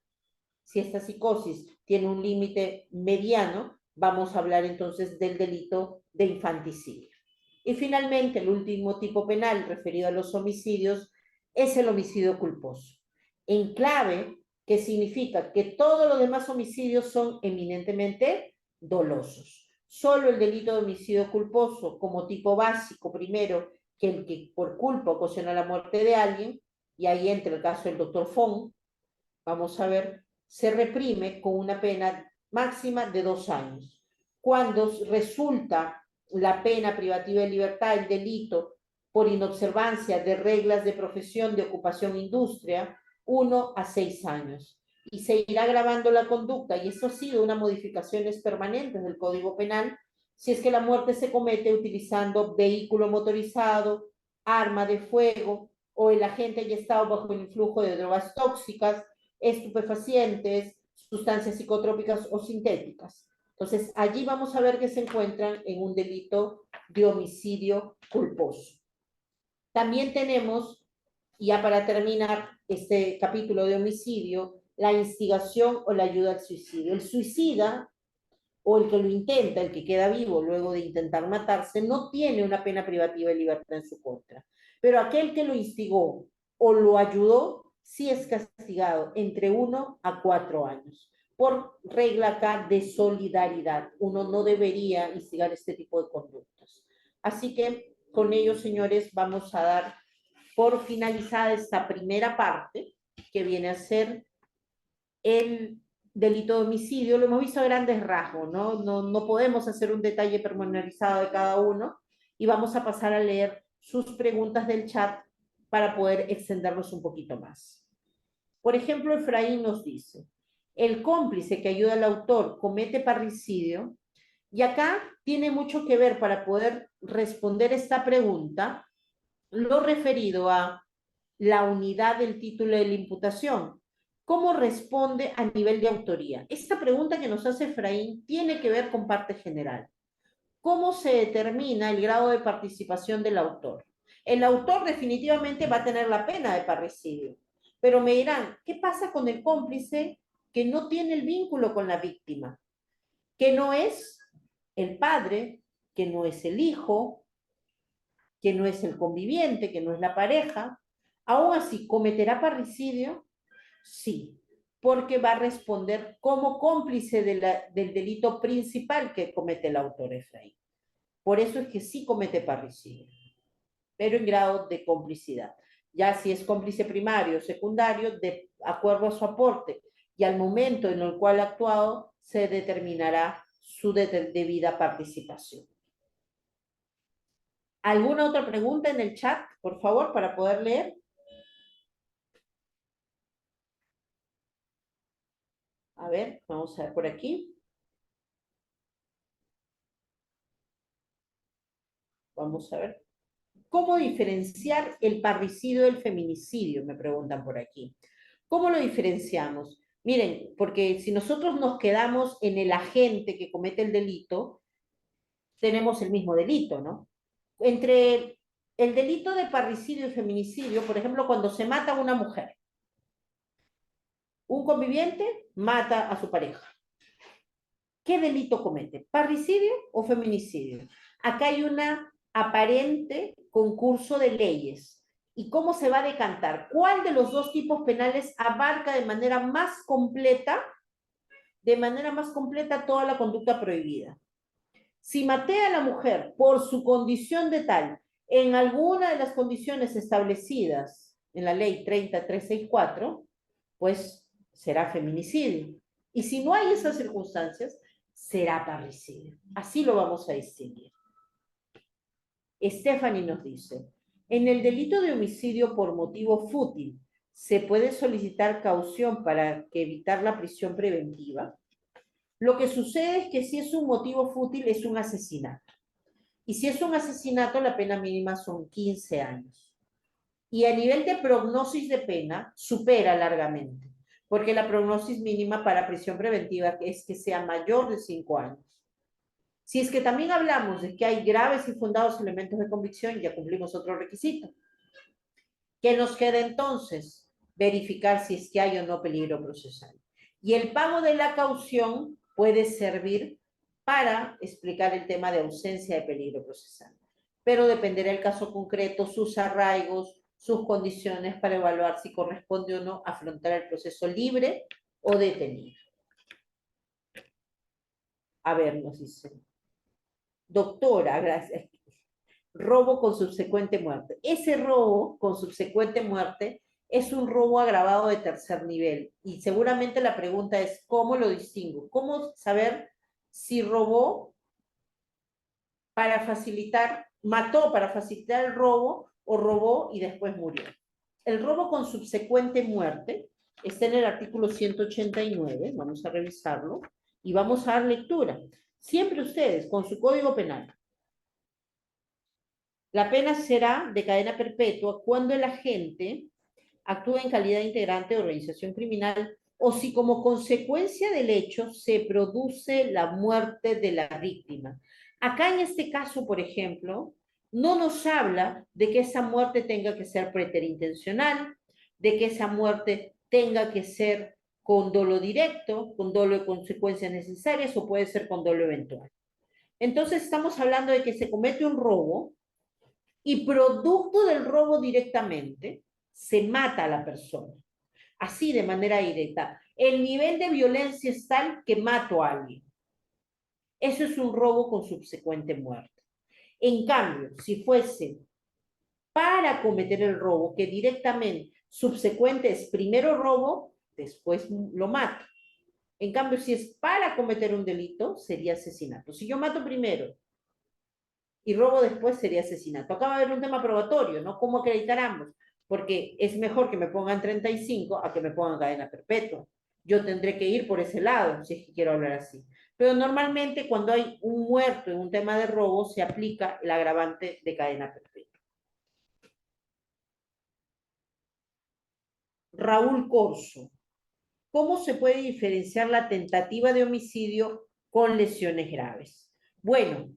si esta psicosis tiene un límite mediano, vamos a hablar entonces del delito de infanticidio. Y finalmente, el último tipo penal referido a los homicidios es el homicidio culposo. En clave que significa que todos los demás homicidios son eminentemente dolosos. Solo el delito de homicidio culposo, como tipo básico, primero, que el que por culpa ocasiona la muerte de alguien, y ahí entra el caso del doctor Fong, vamos a ver, se reprime con una pena máxima de 2 años. Cuando resulta la pena privativa de libertad, el delito por inobservancia de reglas de profesión, de ocupación, industria, 1 a 6 años. Y se irá agravando la conducta, y eso ha sido unas modificaciones permanentes del Código Penal, si es que la muerte se comete utilizando vehículo motorizado, arma de fuego, o el agente haya estado bajo el influjo de drogas tóxicas, estupefacientes, sustancias psicotrópicas o sintéticas. Entonces, allí vamos a ver que se encuentran en un delito de homicidio culposo. También tenemos, ya para terminar este capítulo de homicidio, la instigación o la ayuda al suicidio. El suicida o el que lo intenta, el que queda vivo luego de intentar matarse, no tiene una pena privativa de libertad en su contra. Pero aquel que lo instigó o lo ayudó, sí es castigado entre 1 a 4 años. Por regla acá de solidaridad, uno no debería instigar este tipo de conductas. Así que con ello, señores, vamos a dar por finalizada esta primera parte, que viene a ser el delito de homicidio. Lo hemos visto a grandes rasgos, ¿no? No podemos hacer un detalle pormenorizado de cada uno, y vamos a pasar a leer sus preguntas del chat para poder extendernos un poquito más. Por ejemplo, Efraín nos dice, el cómplice que ayuda al autor comete parricidio, y acá tiene mucho que ver para poder responder esta pregunta, lo referido a la unidad del título de la imputación. ¿Cómo responde a nivel de autoría? Esta pregunta que nos hace Efraín tiene que ver con parte general. ¿Cómo se determina el grado de participación del autor? El autor definitivamente va a tener la pena de parricidio, pero me dirán, ¿qué pasa con el cómplice que no tiene el vínculo con la víctima? Que no es el padre, que no es el hijo, que no es el conviviente, que no es la pareja. Aún así, ¿cometerá parricidio? Sí, porque va a responder como cómplice del delito principal que comete el autor Efraín. Por eso es que sí comete parricidio, pero en grado de complicidad. Ya si es cómplice primario o secundario, de acuerdo a su aporte y al momento en el cual ha actuado, se determinará su debida participación. ¿Alguna otra pregunta en el chat, por favor, para poder leer? A ver, vamos a ver por aquí. Vamos a ver. ¿Cómo diferenciar el parricidio del feminicidio? Me preguntan por aquí. ¿Cómo lo diferenciamos? Miren, porque si nosotros nos quedamos en el agente que comete el delito, tenemos el mismo delito, ¿no? Entre el delito de parricidio y feminicidio, por ejemplo, cuando se mata a una mujer, un conviviente mata a su pareja. ¿Qué delito comete? ¿Parricidio o feminicidio? Acá hay una aparente concurso de leyes. ¿Y cómo se va a decantar? ¿Cuál de los dos tipos penales abarca de manera más completa toda la conducta prohibida? Si maté a la mujer por su condición de tal, en alguna de las condiciones establecidas en la ley 30364, pues será feminicidio. Y si no hay esas circunstancias, será parricidio. Así lo vamos a distinguir. Stephanie nos dice, en el delito de homicidio por motivo fútil, ¿se puede solicitar caución para evitar la prisión preventiva? Lo que sucede es que si es un motivo fútil, es un asesinato. Y si es un asesinato, la pena mínima son 15 años. Y a nivel de prognosis de pena, supera largamente, porque la prognosis mínima para prisión preventiva es que sea mayor de 5 años. Si es que también hablamos de que hay graves y fundados elementos de convicción, ya cumplimos otro requisito. ¿Qué nos queda entonces? Verificar si es que hay o no peligro procesal. Y el pago de la caución puede servir para explicar el tema de ausencia de peligro procesal. Pero dependerá el caso concreto, sus arraigos, sus condiciones para evaluar si corresponde o no afrontar el proceso libre o detenido. A ver, nos dice. Doctora, gracias. Robo con subsecuente muerte. Ese robo con subsecuente muerte es un robo agravado de tercer nivel. Y seguramente la pregunta es, ¿cómo lo distingo? ¿Cómo saber si robó para facilitar, mató para facilitar el robo o robó y después murió? El robo con subsecuente muerte está en el artículo 189, vamos a revisarlo, y vamos a dar lectura. Siempre ustedes, con su código penal. La pena será de cadena perpetua cuando el agente actúa en calidad de integrante de organización criminal o si como consecuencia del hecho se produce la muerte de la víctima. Acá en este caso, por ejemplo, no nos habla de que esa muerte tenga que ser preterintencional, de que esa muerte tenga que ser con dolo directo, con dolo de consecuencias necesarias o puede ser con dolo eventual. Entonces estamos hablando de que se comete un robo y producto del robo directamente se mata a la persona, así de manera directa. El nivel de violencia es tal que mato a alguien. Eso es un robo con subsecuente muerte. En cambio, si fuese para cometer el robo, que directamente subsecuente es primero robo, después lo mato. En cambio, si es para cometer un delito, sería asesinato. Si yo mato primero y robo después, sería asesinato. Acá va a haber un tema probatorio, ¿no? ¿Cómo acreditar ambos? Porque es mejor que me pongan 35 a que me pongan cadena perpetua. Yo tendré que ir por ese lado, si es que quiero hablar así. Pero normalmente cuando hay un muerto en un tema de robo, se aplica el agravante de cadena perpetua. Raúl Corso. ¿Cómo se puede diferenciar la tentativa de homicidio con lesiones graves? Bueno,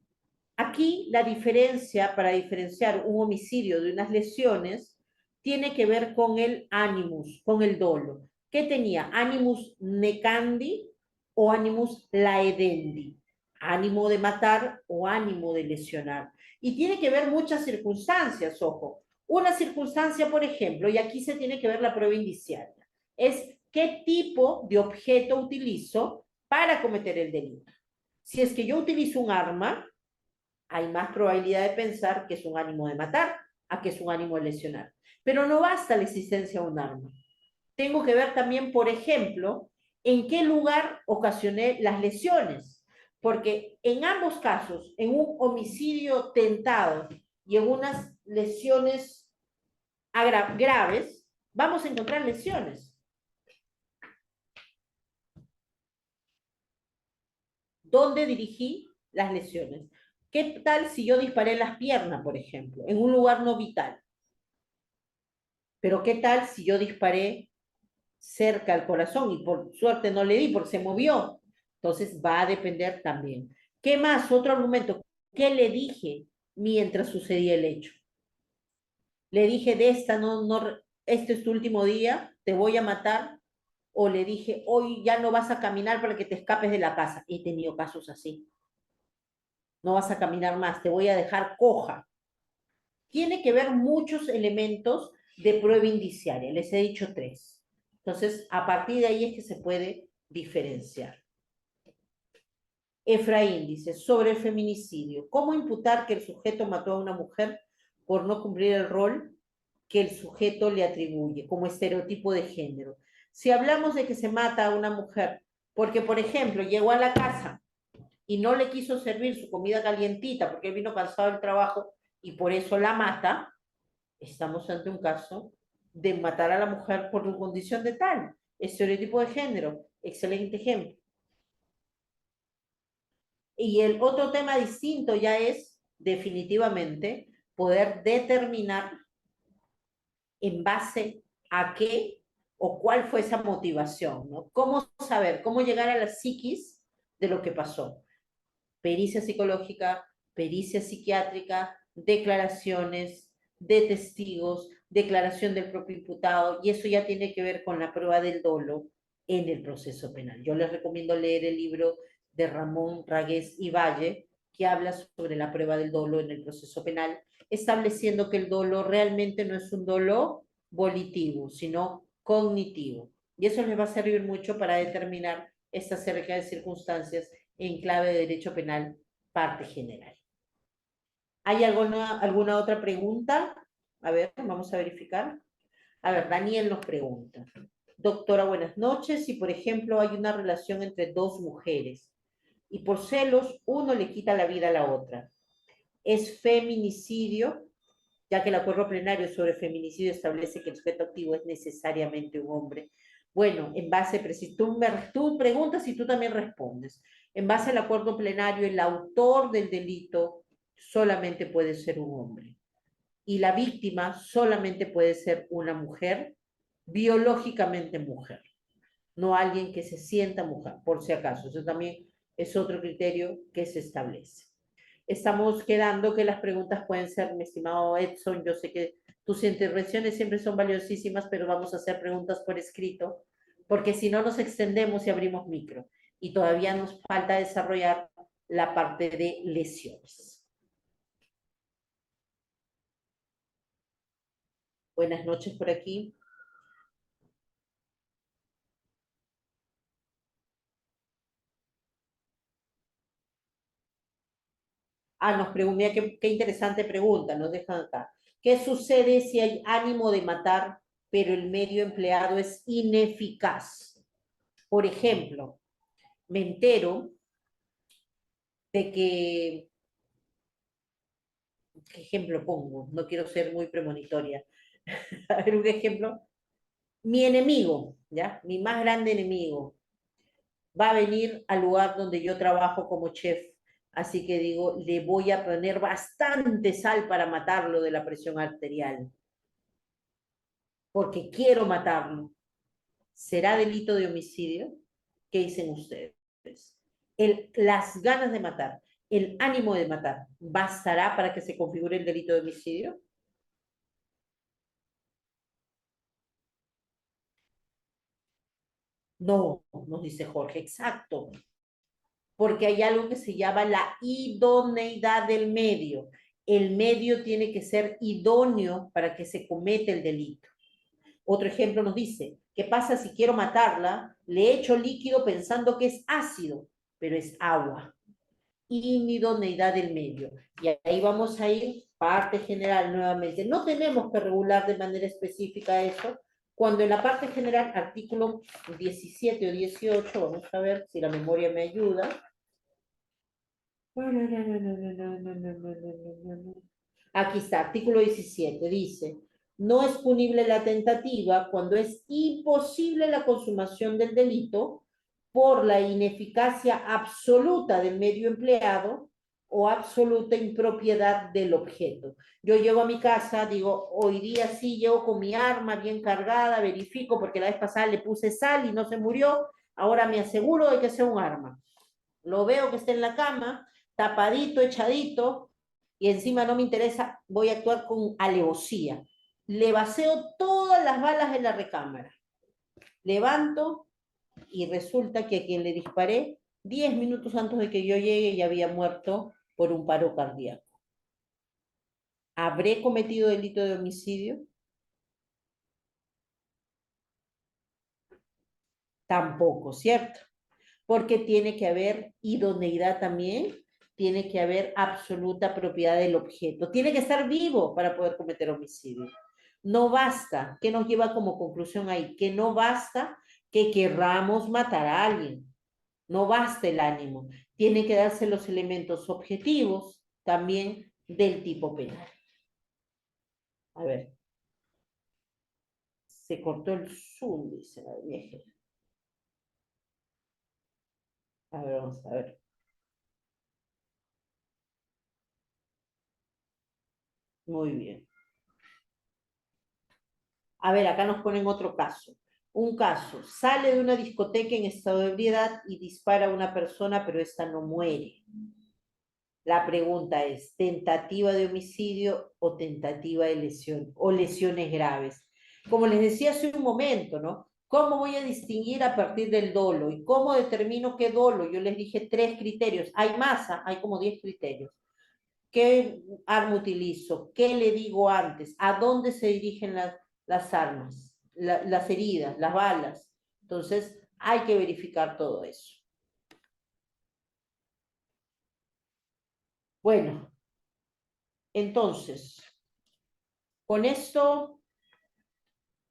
aquí la diferencia, para diferenciar un homicidio de unas lesiones, tiene que ver con el animus, con el dolo. ¿Qué tenía? Animus necandi o animus laedendi. Ánimo de matar o ánimo de lesionar. Y tiene que ver muchas circunstancias, ojo. Una circunstancia, por ejemplo, y aquí se tiene que ver la prueba indiciaria, es qué tipo de objeto utilizo para cometer el delito. Si es que yo utilizo un arma, hay más probabilidad de pensar que es un ánimo de matar a que es un ánimo de lesionar. Pero no basta la existencia de un arma. Tengo que ver también, por ejemplo, en qué lugar ocasioné las lesiones. Porque en ambos casos, en un homicidio tentado y en unas lesiones graves, vamos a encontrar lesiones. ¿Dónde dirigí las lesiones? ¿Qué tal si yo disparé en las piernas, por ejemplo, en un lugar no vital? Pero ¿qué tal si yo disparé cerca al corazón y por suerte no le di porque se movió? Entonces va a depender también. ¿Qué más? Otro argumento. ¿Qué le dije mientras sucedía el hecho? Le dije de esta, este es tu último día, te voy a matar. O le dije, hoy ya no vas a caminar para que te escapes de la casa. He tenido casos así. No vas a caminar más, te voy a dejar coja. Tiene que ver muchos elementos de prueba indiciaria, les he dicho 3. Entonces, a partir de ahí es que se puede diferenciar. Efraín dice, sobre el feminicidio, ¿cómo imputar que el sujeto mató a una mujer por no cumplir el rol que el sujeto le atribuye como estereotipo de género? Si hablamos de que se mata a una mujer porque, por ejemplo, llegó a la casa y no le quiso servir su comida calientita porque él vino cansado del trabajo y por eso la mata, estamos ante un caso de matar a la mujer por su condición de tal, estereotipo de género, excelente ejemplo. Y el otro tema distinto ya es definitivamente poder determinar en base a qué o cuál fue esa motivación, ¿no? ¿Cómo saber, cómo llegar a la psiquis de lo que pasó? Pericia psicológica, pericia psiquiátrica, declaraciones de testigos, declaración del propio imputado, y eso ya tiene que ver con la prueba del dolo en el proceso penal. Yo les recomiendo leer el libro de Ramón Ragués y Valle, que habla sobre la prueba del dolo en el proceso penal, estableciendo que el dolo realmente no es un dolo volitivo, sino cognitivo. Y eso les va a servir mucho para determinar esta serie de circunstancias en clave de derecho penal, parte general. ¿Hay alguna otra pregunta? A ver, vamos a verificar. A ver, Daniel nos pregunta. Doctora, buenas noches. Si, por ejemplo, hay una relación entre dos mujeres y por celos uno le quita la vida a la otra, ¿es feminicidio? Ya que el acuerdo plenario sobre feminicidio establece que el sujeto activo es necesariamente un hombre. Bueno, en base, tú preguntas y tú también respondes. En base al acuerdo plenario, el autor del delito solamente puede ser un hombre. Y la víctima solamente puede ser una mujer, biológicamente mujer, no alguien que se sienta mujer, por si acaso. Eso también es otro criterio que se establece. Estamos quedando que las preguntas pueden ser, mi estimado Edson, yo sé que tus intervenciones siempre son valiosísimas, pero vamos a hacer preguntas por escrito, porque si no nos extendemos y abrimos micro. Y todavía nos falta desarrollar la parte de lesiones. Buenas noches por aquí. Nos pregunta, qué interesante pregunta, nos dejan acá. ¿Qué sucede si hay ánimo de matar, pero el medio empleado es ineficaz? Por ejemplo, me entero de que, ¿qué ejemplo pongo? No quiero ser muy premonitoria. A ver, un ejemplo. Mi enemigo, ¿ya? Mi más grande enemigo, va a venir al lugar donde yo trabajo como chef. Así que digo, le voy a poner bastante sal para matarlo de la presión arterial, porque quiero matarlo. ¿Será delito de homicidio? ¿Qué dicen ustedes? Las ganas de matar, el ánimo de matar, ¿bastará para que se configure el delito de homicidio? No, nos dice Jorge, exacto, porque hay algo que se llama la idoneidad del medio. El medio tiene que ser idóneo para que se cometa el delito. Otro ejemplo nos dice, ¿qué pasa si quiero matarla? Le echo líquido pensando que es ácido, pero es agua. Inidoneidad del medio. Y ahí vamos a ir, parte general nuevamente. No tenemos que regular de manera específica eso, cuando en la parte general, artículo 17 o 18, vamos a ver si la memoria me ayuda. Aquí está, artículo 17, dice, no es punible la tentativa cuando es imposible la consumación del delito por la ineficacia absoluta del medio empleado o absoluta impropiedad del objeto. Yo llego a mi casa, digo, hoy día sí llego con mi arma bien cargada, verifico porque la vez pasada le puse sal y no se murió, ahora me aseguro de que sea un arma. Lo veo que está en la cama, tapadito, echadito, y encima no me interesa, voy a actuar con alevosía. Le vacío todas las balas en la recámara. Levanto y resulta que a quien le disparé 10 minutos antes de que yo llegue ya había muerto por un paro cardíaco. ¿Habré cometido delito de homicidio? Tampoco, ¿cierto? Porque tiene que haber idoneidad también, tiene que haber absoluta propiedad del objeto, tiene que estar vivo para poder cometer homicidio. No basta, ¿qué nos lleva como conclusión ahí? Que no basta que querramos matar a alguien, no basta el ánimo, tiene que darse los elementos objetivos también del tipo penal. A ver, se cortó el Zoom, dice la vieja. A ver, vamos a ver. Muy bien. A ver, acá nos ponen otro caso. Un caso, sale de una discoteca en estado de ebriedad y dispara a una persona, pero esta no muere. La pregunta es, ¿tentativa de homicidio o tentativa de lesión o lesiones graves? Como les decía hace un momento, ¿no? ¿Cómo voy a distinguir a partir del dolo? ¿Y cómo determino qué dolo? Yo les dije 3 criterios. Hay masa, hay como 10 criterios. ¿Qué arma utilizo? ¿Qué le digo antes? ¿A dónde se dirigen las armas? Las heridas, las balas. Entonces, hay que verificar todo eso. Bueno, entonces, con esto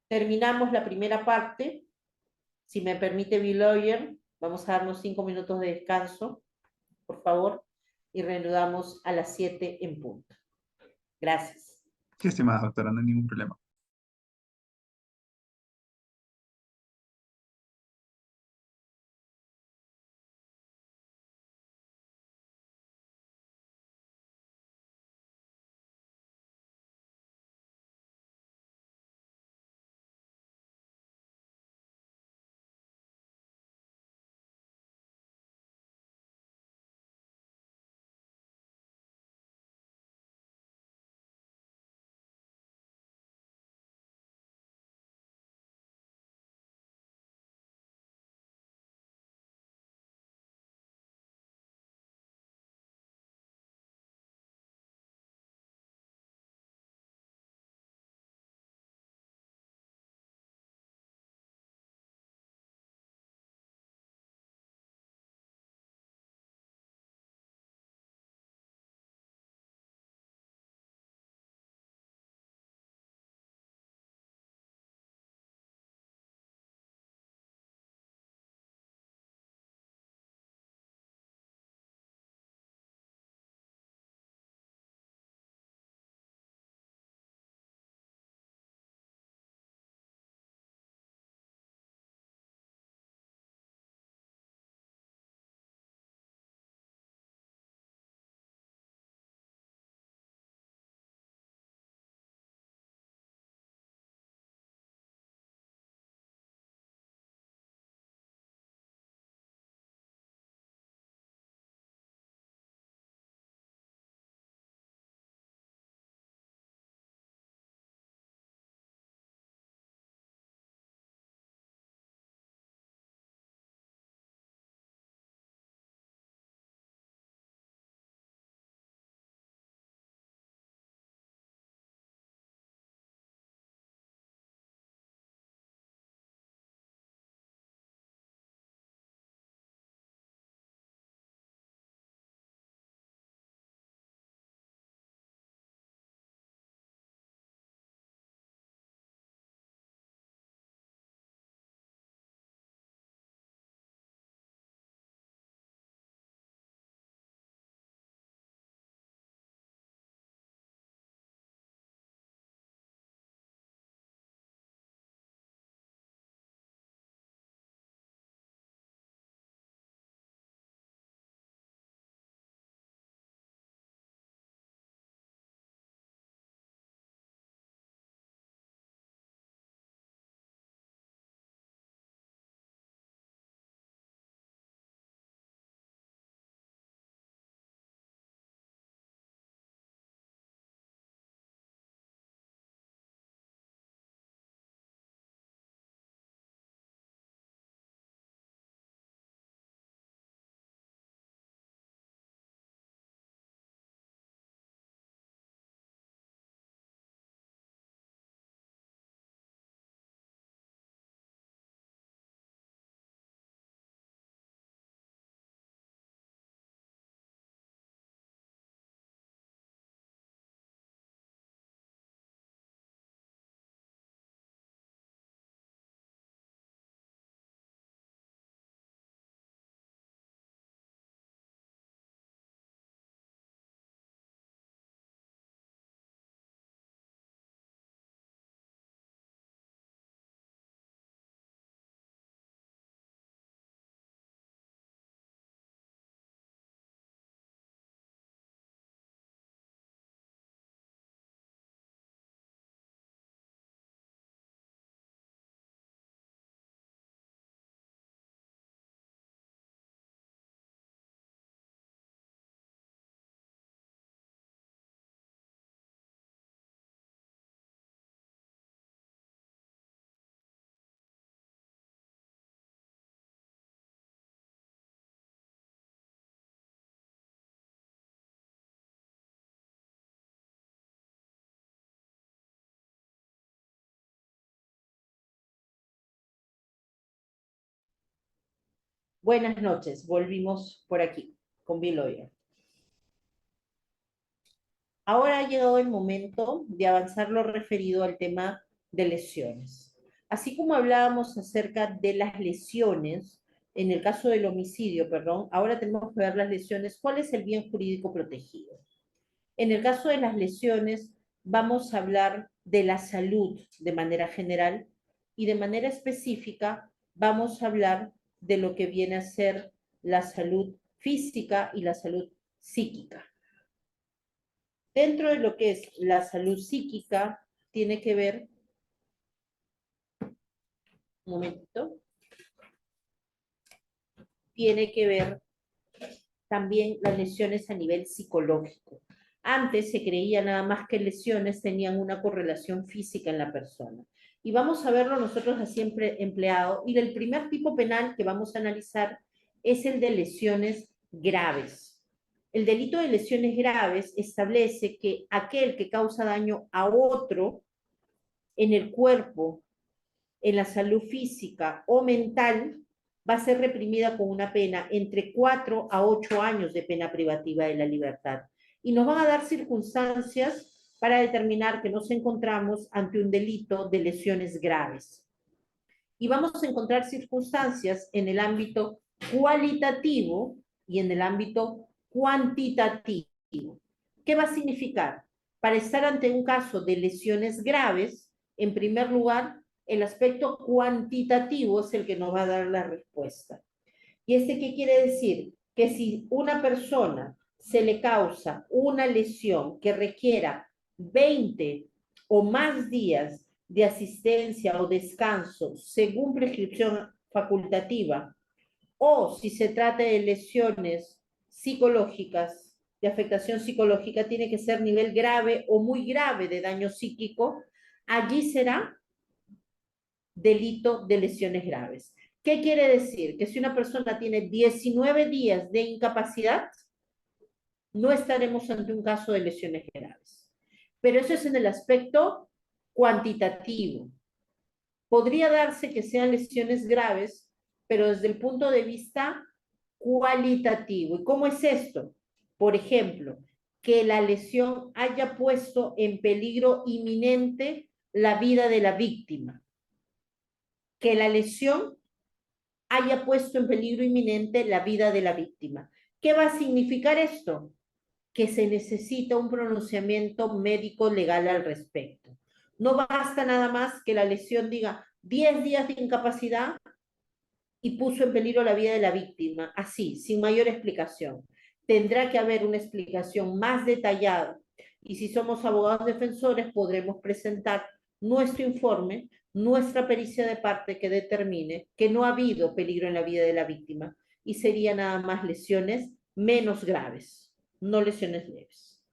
terminamos la primera parte. Si me permite, Lawyer, vamos a darnos 5 minutos de descanso, por favor, y reanudamos a las 7 en punto. Gracias. Sí, estimada doctora, no hay ningún problema. Buenas noches, volvimos por aquí con Biloya. Ahora ha llegado el momento de avanzar lo referido al tema de lesiones. Así como hablábamos acerca de las lesiones, en el caso del homicidio, perdón, ahora tenemos que ver las lesiones, ¿cuál es el bien jurídico protegido? En el caso de las lesiones, vamos a hablar de la salud de manera general y de manera específica vamos a hablar de lo que viene a ser la salud física y la salud psíquica. Dentro de lo que es la salud psíquica, tiene que ver, un momentito, tiene que ver también las lesiones a nivel psicológico. Antes se creía nada más que lesiones tenían una correlación física en la persona. Y vamos a verlo nosotros así empleado. Y el primer tipo penal que vamos a analizar es el de lesiones graves. El delito de lesiones graves establece que aquel que causa daño a otro en el cuerpo, en la salud física o mental, va a ser reprimida con una pena entre 4 a 8 años de pena privativa de la libertad. Y nos van a dar circunstancias para determinar que nos encontramos ante un delito de lesiones graves. Y vamos a encontrar circunstancias en el ámbito cualitativo y en el ámbito cuantitativo. ¿Qué va a significar? Para estar ante un caso de lesiones graves, en primer lugar, el aspecto cuantitativo es el que nos va a dar la respuesta. ¿Y este qué quiere decir? Que si una persona se le causa una lesión que requiera 20 o más días de asistencia o descanso según prescripción facultativa, o si se trata de lesiones psicológicas, de afectación psicológica, tiene que ser nivel grave o muy grave de daño psíquico, allí será delito de lesiones graves. ¿Qué quiere decir? Que si una persona tiene 19 días de incapacidad, no estaremos ante un caso de lesiones graves. Pero eso es en el aspecto cuantitativo. Podría darse que sean lesiones graves, pero desde el punto de vista cualitativo. ¿Y cómo es esto? Por ejemplo, que la lesión haya puesto en peligro inminente la vida de la víctima. Que la lesión haya puesto en peligro inminente la vida de la víctima. ¿Qué va a significar esto? Que se necesita un pronunciamiento médico legal al respecto. No basta nada más que la lesión diga 10 días de incapacidad y puso en peligro la vida de la víctima, así, sin mayor explicación. Tendrá que haber una explicación más detallada y si somos abogados defensores podremos presentar nuestro informe, nuestra pericia de parte que determine que no ha habido peligro en la vida de la víctima y serían nada más lesiones menos graves, no lesiones leves.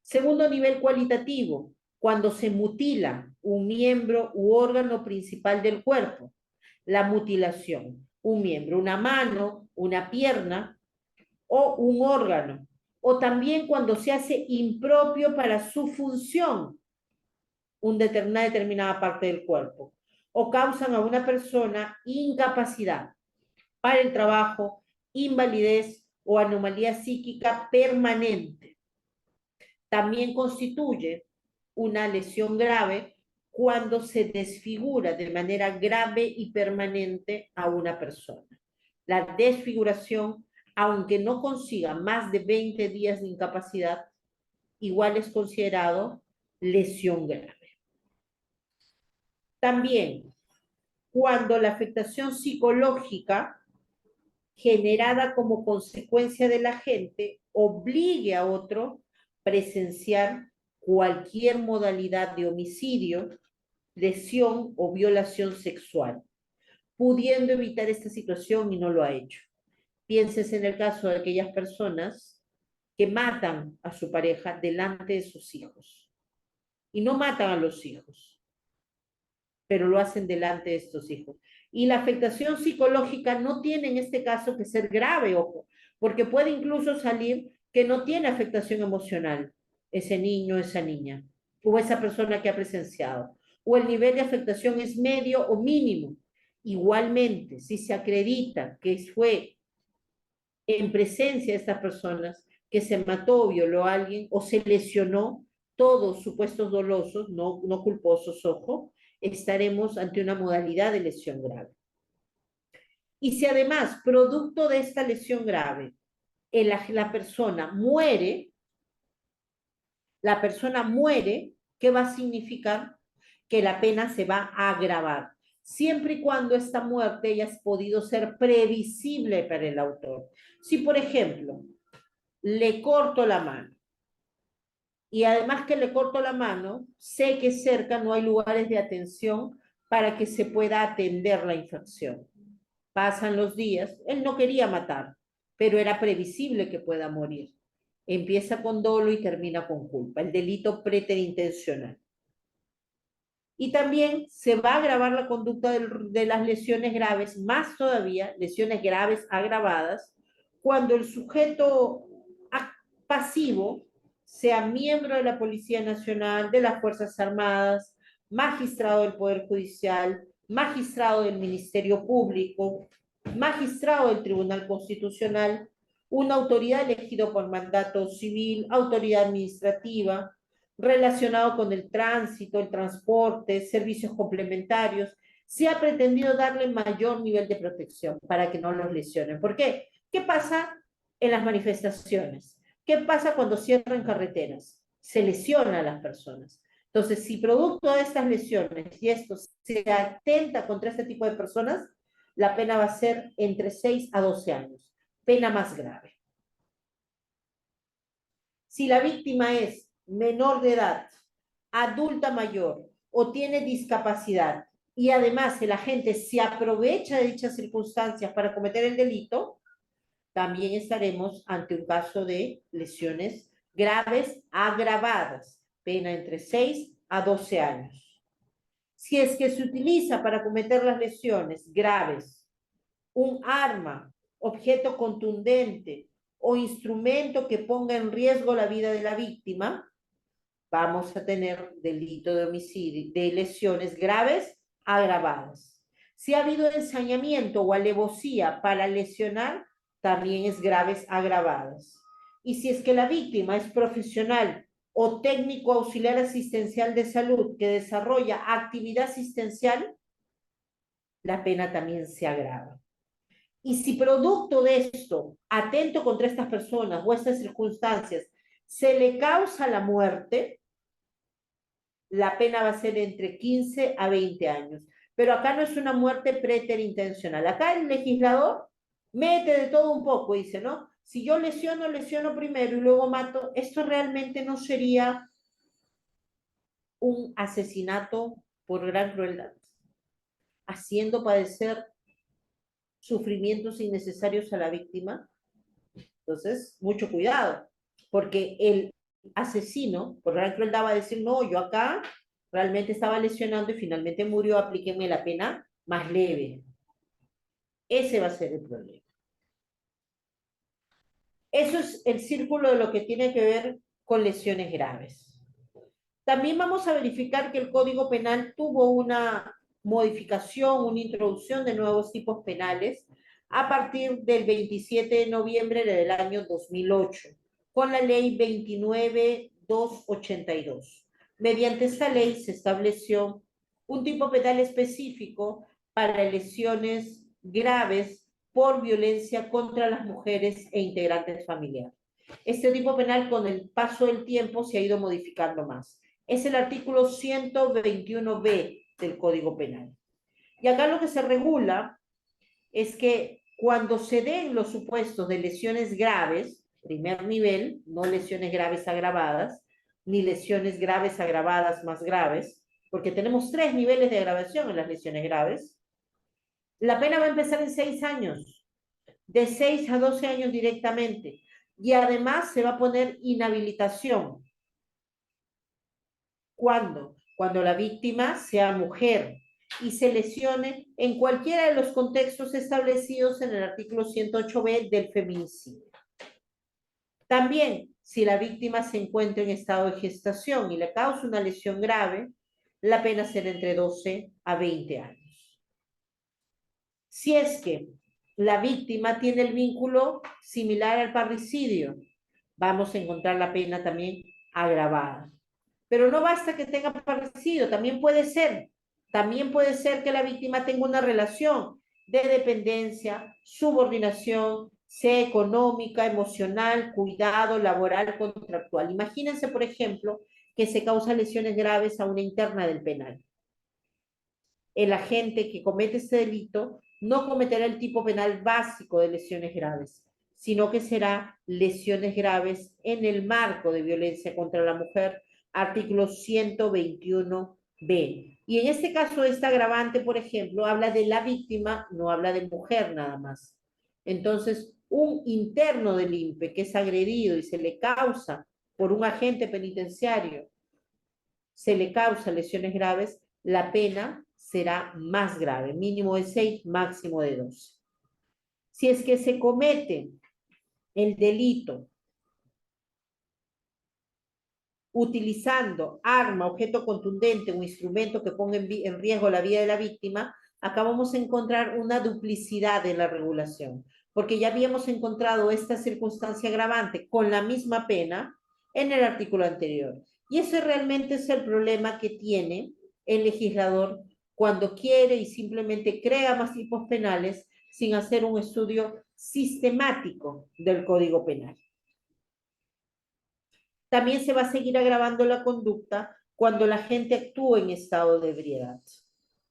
Segundo nivel cualitativo, cuando se mutila un miembro u órgano principal del cuerpo. La mutilación, un miembro, una mano, una pierna o un órgano. O también cuando se hace impropio para su función una determinada parte del cuerpo. O causan a una persona incapacidad para el trabajo, invalidez o anomalía psíquica permanente. También constituye una lesión grave cuando se desfigura de manera grave y permanente a una persona. La desfiguración, aunque no consiga más de 20 días de incapacidad, igual es considerado lesión grave. También, cuando la afectación psicológica generada como consecuencia del agente obligue a otro a presenciar cualquier modalidad de homicidio, lesión o violación sexual, pudiendo evitar esta situación y no lo ha hecho. Pienses en el caso de aquellas personas que matan a su pareja delante de sus hijos. Y no matan a los hijos, pero lo hacen delante de estos hijos. Y la afectación psicológica no tiene en este caso que ser grave, ojo, porque puede incluso salir que no tiene afectación emocional ese niño, esa niña, o esa persona que ha presenciado, o el nivel de afectación es medio o mínimo, Igualmente, si se acredita que fue en presencia de estas personas que se mató o violó a alguien o se lesionó, todos supuestos dolosos, no culposos, ojo, estaremos ante una modalidad de lesión grave. Y si además, producto de esta lesión grave, la persona muere, ¿qué va a significar? Que la pena se va a agravar, siempre y cuando esta muerte haya podido ser previsible para el autor. Si, por ejemplo, le corto la mano, y además que le corto la mano, sé que cerca no hay lugares de atención para que se pueda atender la infección. Pasan los días, él no quería matar, pero era previsible que pueda morir. Empieza con dolo y termina con culpa, el delito preterintencional. Y también se va a agravar la conducta de las lesiones graves, más todavía, lesiones graves agravadas, cuando el sujeto pasivo sea miembro de la Policía Nacional, de las Fuerzas Armadas, magistrado del Poder Judicial, magistrado del Ministerio Público, magistrado del Tribunal Constitucional, una autoridad elegida por mandato civil, autoridad administrativa, relacionado con el tránsito, el transporte, servicios complementarios. Se ha pretendido darle mayor nivel de protección para que no los lesionen. ¿Por qué? ¿Qué pasa en las manifestaciones? ¿Qué pasa cuando cierran carreteras? Se lesiona a las personas. Entonces, si producto de estas lesiones y esto se atenta contra este tipo de personas, la pena va a ser entre 6 a 12 años, pena más grave. Si la víctima es menor de edad, adulta mayor o tiene discapacidad y además el agente se aprovecha de dichas circunstancias para cometer el delito, también estaremos ante un caso de lesiones graves agravadas, pena entre 6 a 12 años. Si es que se utiliza para cometer las lesiones graves un arma, objeto contundente o instrumento que ponga en riesgo la vida de la víctima, vamos a tener delito de homicidio, de lesiones graves agravadas. Si ha habido ensañamiento o alevosía para lesionar, también es graves agravadas. Y si es que la víctima es profesional o técnico auxiliar asistencial de salud que desarrolla actividad asistencial, la pena también se agrava. Y si producto de esto, atento contra estas personas o estas circunstancias, se le causa la muerte, la pena va a ser entre 15 a 20 años. Pero acá no es una muerte preterintencional. Acá el legislador mete de todo un poco, dice, ¿no? Si yo lesiono primero y luego mato, esto realmente no sería un asesinato por gran crueldad, haciendo padecer sufrimientos innecesarios a la víctima. Entonces, mucho cuidado, porque el asesino, por gran crueldad, va a decir, no, yo acá realmente estaba lesionando y finalmente murió, aplíquenme la pena más leve. Ese va a ser el problema. Eso es el círculo de lo que tiene que ver con lesiones graves. También vamos a verificar que el Código Penal tuvo una modificación, una introducción de nuevos tipos penales a partir del 27 de noviembre del año 2008, con la ley 29.282. Mediante esta ley se estableció un tipo penal específico para lesiones graves por violencia contra las mujeres e integrantes familiares. Este tipo penal con el paso del tiempo se ha ido modificando más. Es el artículo 121b del Código Penal. Y acá lo que se regula es que cuando se den los supuestos de lesiones graves, primer nivel, no lesiones graves agravadas, ni lesiones graves agravadas más graves, porque tenemos 3 niveles de agravación en las lesiones graves, la pena va a empezar en 6 años, de 6 a 12 años directamente, y además se va a poner inhabilitación. ¿Cuándo? Cuando la víctima sea mujer y se lesione en cualquiera de los contextos establecidos en el artículo 108b del feminicidio. También, si la víctima se encuentra en estado de gestación y le causa una lesión grave, la pena será entre 12 a 20 años. Si es que la víctima tiene el vínculo similar al parricidio, vamos a encontrar la pena también agravada. Pero no basta que tenga parricidio, también puede ser que la víctima tenga una relación de dependencia, subordinación, sea económica, emocional, cuidado, laboral, contractual. Imagínense, por ejemplo, que se causa lesiones graves a una interna del penal. El agente que comete este delito no cometerá el tipo penal básico de lesiones graves, sino que será lesiones graves en el marco de violencia contra la mujer, artículo 121b. Y en este caso, esta agravante, por ejemplo, habla de la víctima, no habla de mujer nada más. Entonces, un interno del INPE que es agredido y se le causa por un agente penitenciario, se le causa lesiones graves, la pena será más grave, mínimo de 6, máximo de 12. Si es que se comete el delito utilizando arma, objeto contundente o instrumento que ponga en riesgo la vida de la víctima, acá vamos a encontrar una duplicidad en la regulación, porque ya habíamos encontrado esta circunstancia agravante con la misma pena en el artículo anterior. Y ese realmente es el problema que tiene el legislador cuando quiere y simplemente crea más tipos penales sin hacer un estudio sistemático del Código Penal. También se va a seguir agravando la conducta cuando la gente actúa en estado de ebriedad.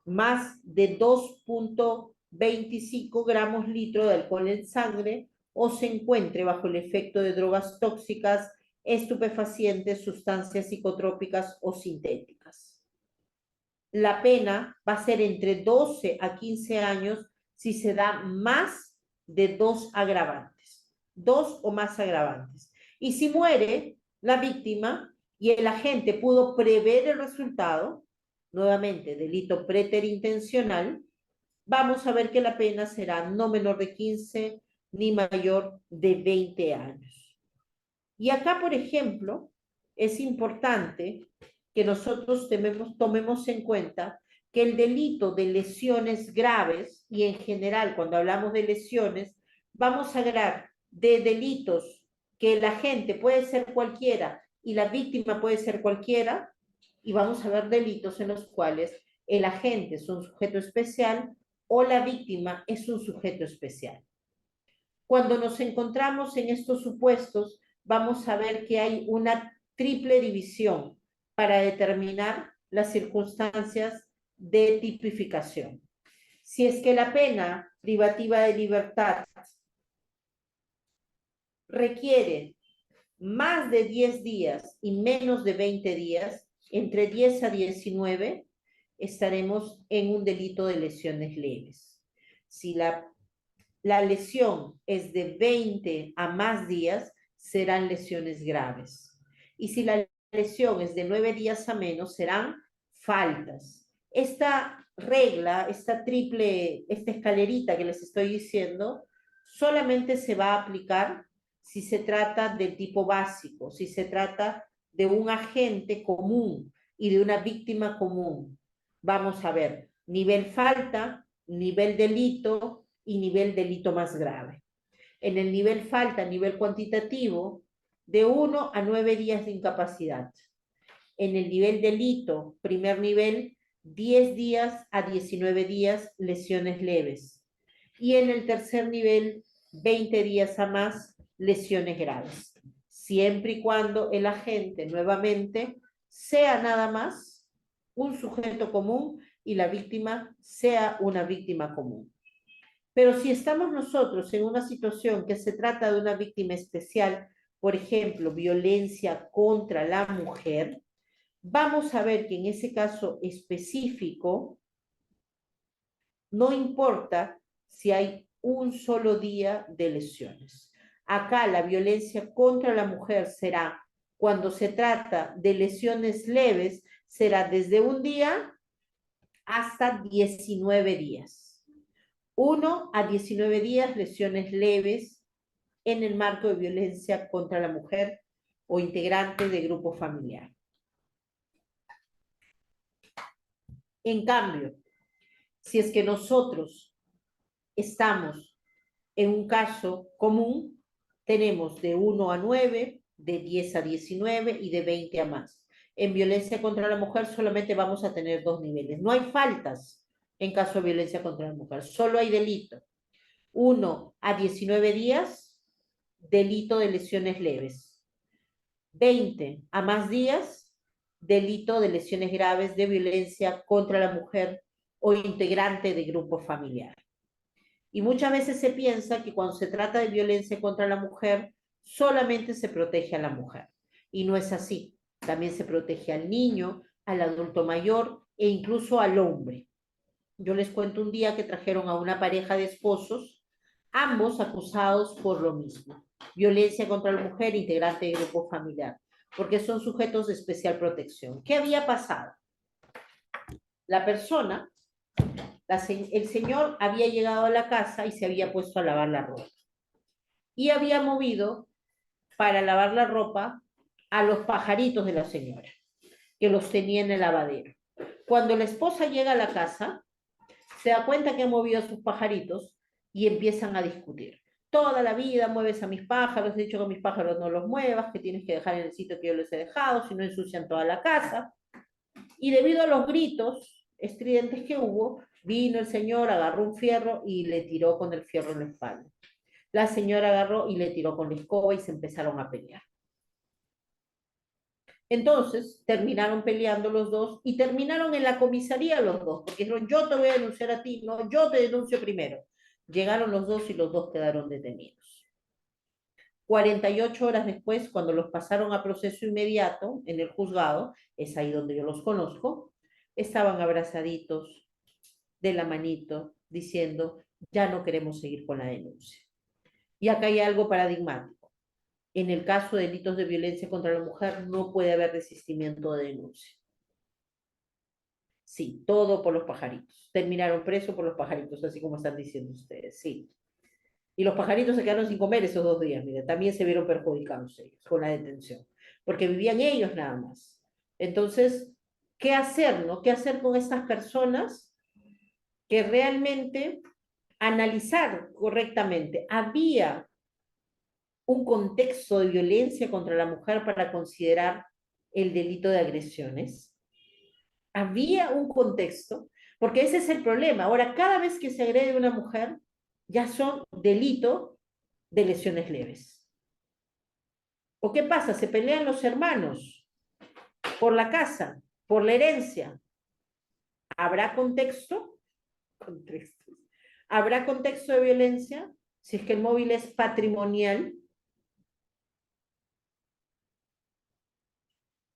Más de 2.25 gramos litro de alcohol en sangre o se encuentre bajo el efecto de drogas tóxicas, estupefacientes, sustancias psicotrópicas o sintéticas. La pena va a ser entre 12 a 15 años si se da más de 2 agravantes, 2 o más agravantes. Y si muere la víctima y el agente pudo prever el resultado, nuevamente delito preterintencional, vamos a ver que la pena será no menor de 15 ni mayor de 20 años. Y acá, por ejemplo, es importante que nosotros tomemos en cuenta que el delito de lesiones graves, y en general cuando hablamos de lesiones, vamos a hablar de delitos que el agente puede ser cualquiera y la víctima puede ser cualquiera, y vamos a ver delitos en los cuales el agente es un sujeto especial o la víctima es un sujeto especial. Cuando nos encontramos en estos supuestos, vamos a ver que hay una triple división para determinar las circunstancias de tipificación. Si es que la pena privativa de libertad requiere más de 10 días y menos de 20 días, entre 10 a 19, estaremos en un delito de lesiones leves. Si la lesión es de 20 a más días, serán lesiones graves. Y si la lesión es de 9 días a menos, serán faltas. Esta regla, esta escalerita que les estoy diciendo, solamente se va a aplicar si se trata del tipo básico, si se trata de un agente común y de una víctima común. Vamos a ver, nivel falta, nivel delito y nivel delito más grave. En el nivel falta, nivel cuantitativo, de 1 a 9 días de incapacidad. En el nivel delito, primer nivel, 10 días a 19 días, lesiones leves. Y en el tercer nivel, 20 días a más, lesiones graves. Siempre y cuando el agente, nuevamente, sea nada más un sujeto común y la víctima sea una víctima común. Pero si estamos nosotros en una situación que se trata de una víctima especial, por ejemplo, violencia contra la mujer, vamos a ver que en ese caso específico, no importa si hay un solo día de lesiones. Acá la violencia contra la mujer será, cuando se trata de lesiones leves, será desde un día hasta 19 días. 1 a 19 días, lesiones leves en el marco de violencia contra la mujer o integrante de grupo familiar. En cambio, si es que nosotros estamos en un caso común, tenemos de 1 a 9, de 10 a 19 y de 20 a más. En violencia contra la mujer solamente vamos a tener 2 niveles. No hay faltas en caso de violencia contra la mujer, solo hay delito. 1 a 19 días, delito de lesiones leves. 20 a más días, delito de lesiones graves de violencia contra la mujer o integrante de grupo familiar. Y muchas veces se piensa que cuando se trata de violencia contra la mujer, solamente se protege a la mujer. Y no es así. También se protege al niño, al adulto mayor e incluso al hombre. Yo les cuento un día que trajeron a una pareja de esposos, ambos acusados por lo mismo. Violencia contra la mujer, integrante de grupo familiar, porque son sujetos de especial protección. ¿Qué había pasado? La persona, el señor había llegado a la casa y se había puesto a lavar la ropa. Y había movido para lavar la ropa a los pajaritos de la señora, que los tenía en el lavadero. Cuando la esposa llega a la casa, se da cuenta que ha movido a sus pajaritos y empiezan a discutir. Toda la vida mueves a mis pájaros, he dicho que a mis pájaros no los muevas, que tienes que dejar en el sitio que yo les he dejado, si no ensucian toda la casa. Y debido a los gritos estridentes que hubo, vino el señor, agarró un fierro y le tiró con el fierro en la espalda. La señora agarró y le tiró con la escoba y se empezaron a pelear. Entonces terminaron peleando los dos y terminaron en la comisaría los dos, porque dijeron, yo te voy a denunciar a ti, no, yo te denuncio primero. Llegaron los dos y los dos quedaron detenidos. 48 horas después, cuando los pasaron a proceso inmediato en el juzgado, es ahí donde yo los conozco, estaban abrazaditos de la manito, diciendo, ya no queremos seguir con la denuncia. Y acá hay algo paradigmático. En el caso de delitos de violencia contra la mujer no puede haber desistimiento de denuncia. Sí, todo por los pajaritos. Terminaron presos por los pajaritos, así como están diciendo ustedes, sí. Y los pajaritos se quedaron sin comer esos 2 días, mire, también se vieron perjudicados ellos con la detención, porque vivían ellos nada más. Entonces, ¿qué hacer, no? ¿Qué hacer con estas personas que realmente analizar correctamente? ¿Había un contexto de violencia contra la mujer para considerar el delito de agresiones? Había un contexto, porque ese es el problema. Ahora, cada vez que se agrede a una mujer, ya son delito de lesiones leves. ¿O qué pasa? Se pelean los hermanos por la casa, por la herencia. ¿Habrá contexto? ¿Habrá contexto de violencia si es que el móvil es patrimonial?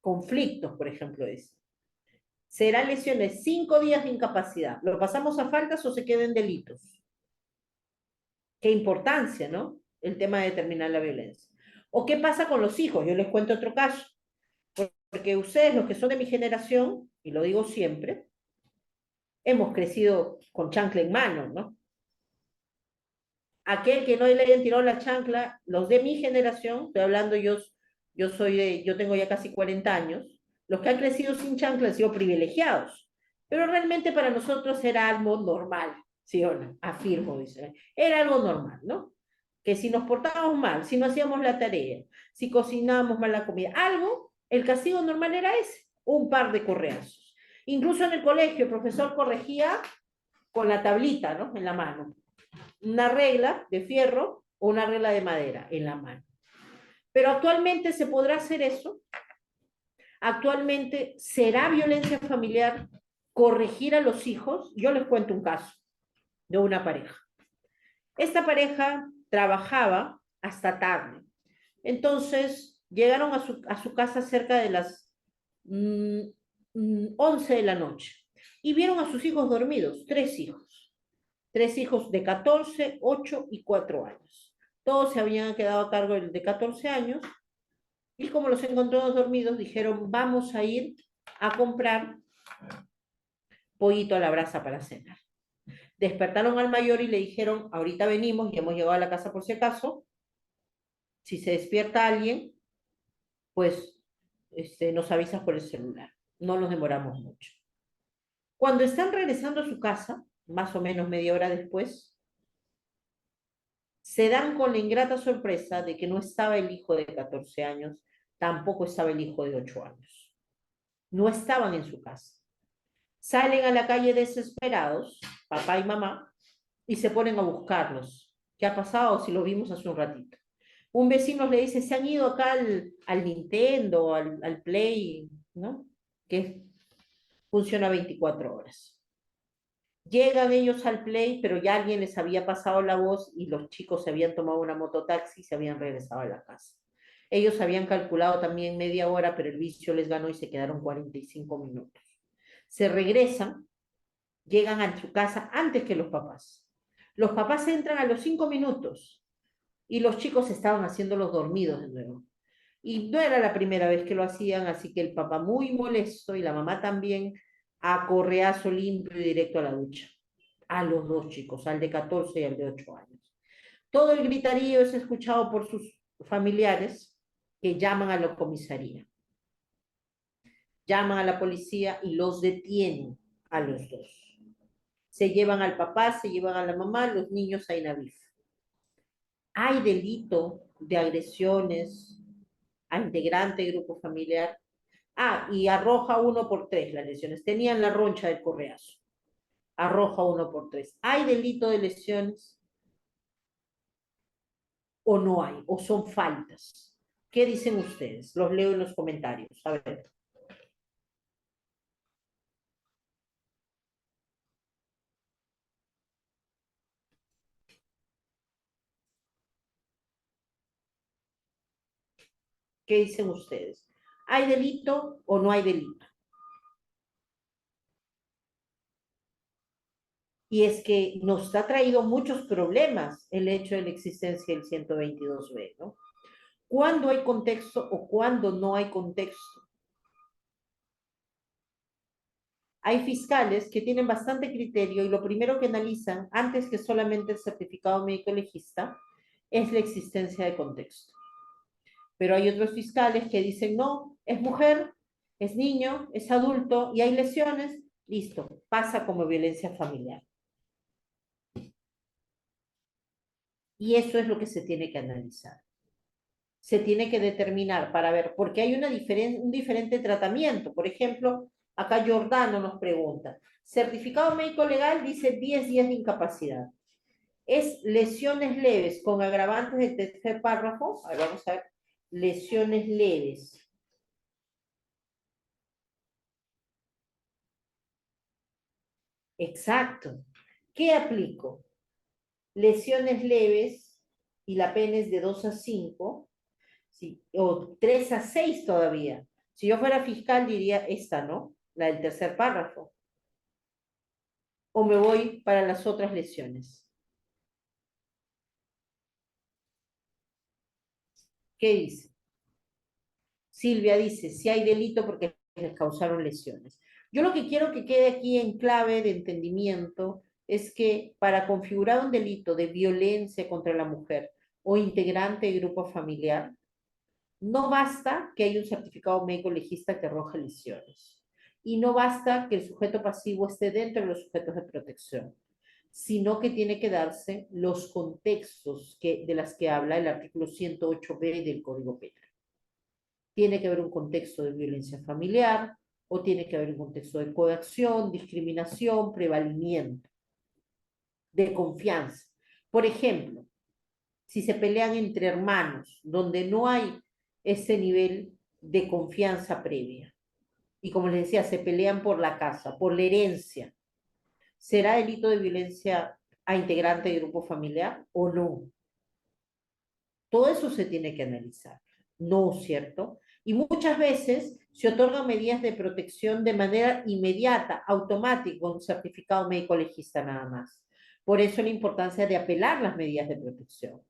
Conflictos, por ejemplo, es. Serán lesiones 5 días de incapacidad. ¿Lo pasamos a faltas o se queden delitos? Qué importancia, ¿no? El tema de determinar la violencia. ¿O qué pasa con los hijos? Yo les cuento otro caso. Porque ustedes, los que son de mi generación, y lo digo siempre, hemos crecido con chancla en mano, ¿no? Aquel que no le hayan tirado la chancla, los de mi generación, estoy hablando yo tengo ya casi 40 años, los que han crecido sin chancla han sido privilegiados, pero realmente para nosotros era algo normal, ¿sí o no? Afirmo, dice, era algo normal, ¿no? Que si nos portábamos mal, si no hacíamos la tarea, si cocinábamos mal la comida, algo, el castigo normal era ese, un par de correazos. Incluso en el colegio el profesor corregía con la tablita, ¿no? En la mano. Una regla de fierro o una regla de madera en la mano. Pero actualmente se podrá hacer eso. Actualmente será violencia familiar corregir a los hijos. Yo les cuento un caso de una pareja. Esta pareja trabajaba hasta tarde. Entonces llegaron a su casa cerca de las 11 de la noche y vieron a sus hijos dormidos, 3 hijos. 3 hijos de 14, 8 y 4 años. Todos se habían quedado a cargo del de 14 años y como los encontró dormidos, dijeron, vamos a ir a comprar pollito a la brasa para cenar. Despertaron al mayor y le dijeron, ahorita venimos y hemos llegado a la casa por si acaso. Si se despierta alguien, pues nos avisas por el celular. No nos demoramos mucho. Cuando están regresando a su casa, más o menos media hora después, Se dan con la ingrata sorpresa de que no estaba el hijo de 14 años, tampoco estaba el hijo de 8 años. No estaban en su casa. Salen a la calle desesperados, papá y mamá, y se ponen a buscarlos. ¿Qué ha pasado? Si lo vimos hace un ratito. Un vecino le dice, se han ido acá al Nintendo, al Play, ¿no? Que funciona 24 horas. Llegan ellos al Play, pero ya alguien les había pasado la voz y los chicos se habían tomado una mototaxi y se habían regresado a la casa. Ellos habían calculado también media hora, pero el vicio les ganó y se quedaron 45 minutos. Se regresan, llegan a su casa antes que los papás. Los papás entran a los 5 minutos y los chicos estaban haciéndolos dormidos de nuevo. Y no era la primera vez que lo hacían, así que el papá muy molesto y la mamá también, a correazo limpio y directo a la ducha. A los dos chicos, al de 14 y al de 8 años. Todo el gritarío es escuchado por sus familiares que llaman a la comisaría. Llaman a la policía y los detienen a los dos. Se llevan al papá, se llevan a la mamá, los niños a INAVIF. Hay delito de agresiones a integrante de grupo familiar. Y arroja 1 por 3 las lesiones. Tenían la roncha del correazo. Arroja 1 por 3. ¿Hay delito de lesiones? ¿O no hay? ¿O son faltas? ¿Qué dicen ustedes? Los leo en los comentarios. A ver. ¿Qué dicen ustedes? ¿Hay delito o no hay delito? Y es que nos ha traído muchos problemas el hecho de la existencia del 122B, ¿no? ¿Cuándo hay contexto o cuándo no hay contexto? Hay fiscales que tienen bastante criterio y lo primero que analizan, antes que solamente el certificado médico legista, es la existencia de contexto. Pero hay otros fiscales que dicen, no, es mujer, es niño, es adulto y hay lesiones, listo, pasa como violencia familiar. Y eso es lo que se tiene que analizar. Se tiene que determinar para ver, porque hay un diferente tratamiento. Por ejemplo, acá Giordano nos pregunta, certificado médico legal dice 10 días de incapacidad. ¿Es lesiones leves con agravantes del tercer párrafo? A ver, vamos a ver. Lesiones leves. Exacto. ¿Qué aplico? Lesiones leves y la pena es de 2 a 5, ¿sí? O 3 a 6 todavía. Si yo fuera fiscal diría esta, ¿no? La del tercer párrafo. O me voy para las otras lesiones. ¿Qué dice? Silvia dice, si hay delito porque les causaron lesiones. Yo lo que quiero que quede aquí en clave de entendimiento es que para configurar un delito de violencia contra la mujer o integrante de grupo familiar, no basta que haya un certificado médico legista que arroje lesiones. Y no basta que el sujeto pasivo esté dentro de los sujetos de protección, sino que tiene que darse los contextos de las que habla el artículo 108b del Código Penal. Tiene que haber un contexto de violencia familiar o tiene que haber un contexto de coacción, discriminación, prevalimiento, de confianza. Por ejemplo, si se pelean entre hermanos, donde no hay ese nivel de confianza previa, y como les decía, se pelean por la casa, por la herencia, ¿será delito de violencia a integrante de grupo familiar o no? Todo eso se tiene que analizar, ¿no es cierto? Y muchas veces se otorgan medidas de protección de manera inmediata, automática, con un certificado médico legista nada más. Por eso la importancia de apelar las medidas de protección.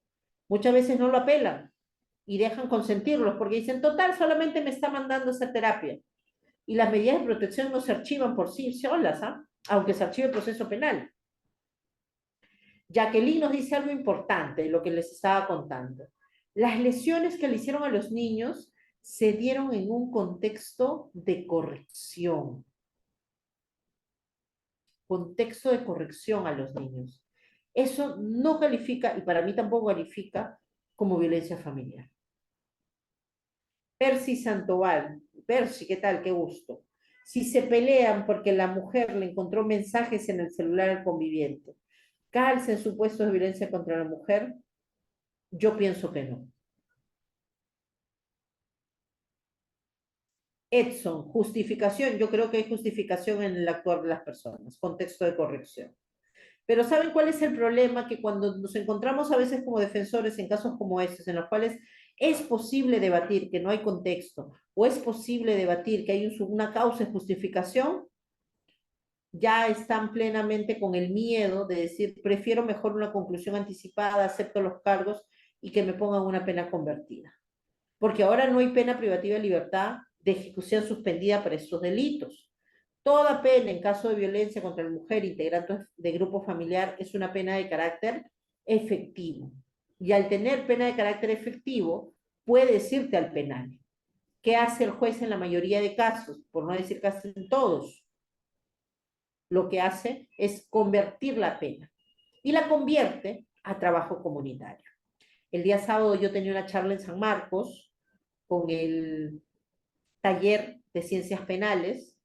Muchas veces no lo apelan y dejan consentirlos porque dicen, total, solamente me está mandando esa terapia. Y las medidas de protección no se archivan por sí solas, aunque se archive el proceso penal. Jacqueline nos dice algo importante de lo que les estaba contando. Las lesiones que le hicieron a los niños se dieron en un contexto de corrección. Contexto de corrección a los niños. Eso no califica, y para mí tampoco califica, como violencia familiar. Percy Sandoval. Percy, ¿qué tal? Qué gusto. Si se pelean porque la mujer le encontró mensajes en el celular al conviviente, ¿calza en supuestos de violencia contra la mujer? Yo pienso que no. Edson, justificación. Yo creo que hay justificación en el actuar de las personas, contexto de corrección. Pero ¿saben cuál es el problema? Que cuando nos encontramos a veces como defensores en casos como estos, en los cuales es posible debatir que no hay contexto, o es posible debatir que hay una causa de justificación, ya están plenamente con el miedo de decir, prefiero mejor una conclusión anticipada, acepto los cargos y que me pongan una pena convertida. Porque ahora no hay pena privativa de libertad de ejecución suspendida para estos delitos. Toda pena en caso de violencia contra la mujer integrante de grupo familiar es una pena de carácter efectivo. Y al tener pena de carácter efectivo, puedes irte al penal. ¿Qué hace el juez en la mayoría de casos? Por no decir casi en todos. Lo que hace es convertir la pena y la convierte a trabajo comunitario. El día sábado yo tenía una charla en San Marcos con el taller de ciencias penales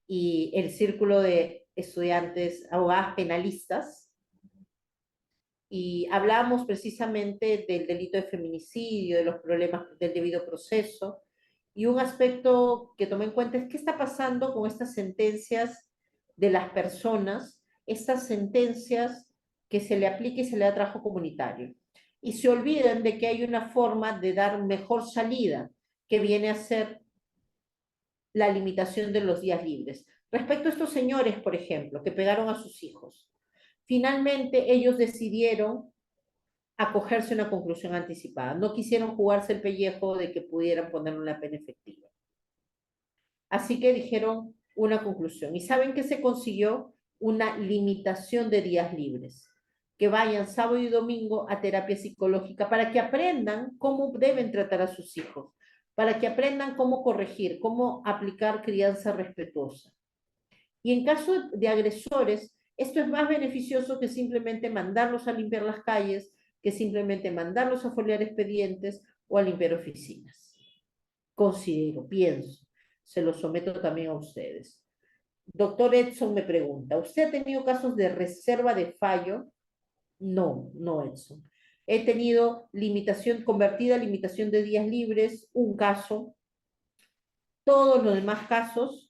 y el círculo de estudiantes abogadas penalistas y hablábamos precisamente del delito de feminicidio, de los problemas del debido proceso y un aspecto que tomé en cuenta es qué está pasando con estas sentencias de las personas, estas sentencias que se le aplica y se le da trabajo comunitario. Y se olvidan de que hay una forma de dar mejor salida, que viene a ser la limitación de los días libres. Respecto a estos señores, por ejemplo, que pegaron a sus hijos, finalmente ellos decidieron acogerse a una conclusión anticipada. No quisieron jugarse el pellejo de que pudieran ponerle una pena efectiva. Así que dijeron una conclusión. ¿Y saben qué se consiguió? Una limitación de días libres. Que vayan sábado y domingo a terapia psicológica para que aprendan cómo deben tratar a sus hijos, para que aprendan cómo corregir, cómo aplicar crianza respetuosa. Y en caso de agresores, esto es más beneficioso que simplemente mandarlos a limpiar las calles, que simplemente mandarlos a foliar expedientes o a limpiar oficinas. Considero, pienso, se lo someto también a ustedes. Doctor Edson me pregunta, ¿usted ha tenido casos de reserva de fallo? No, no, Edson. He tenido limitación convertida, limitación de días libres, un caso. Todos los demás casos,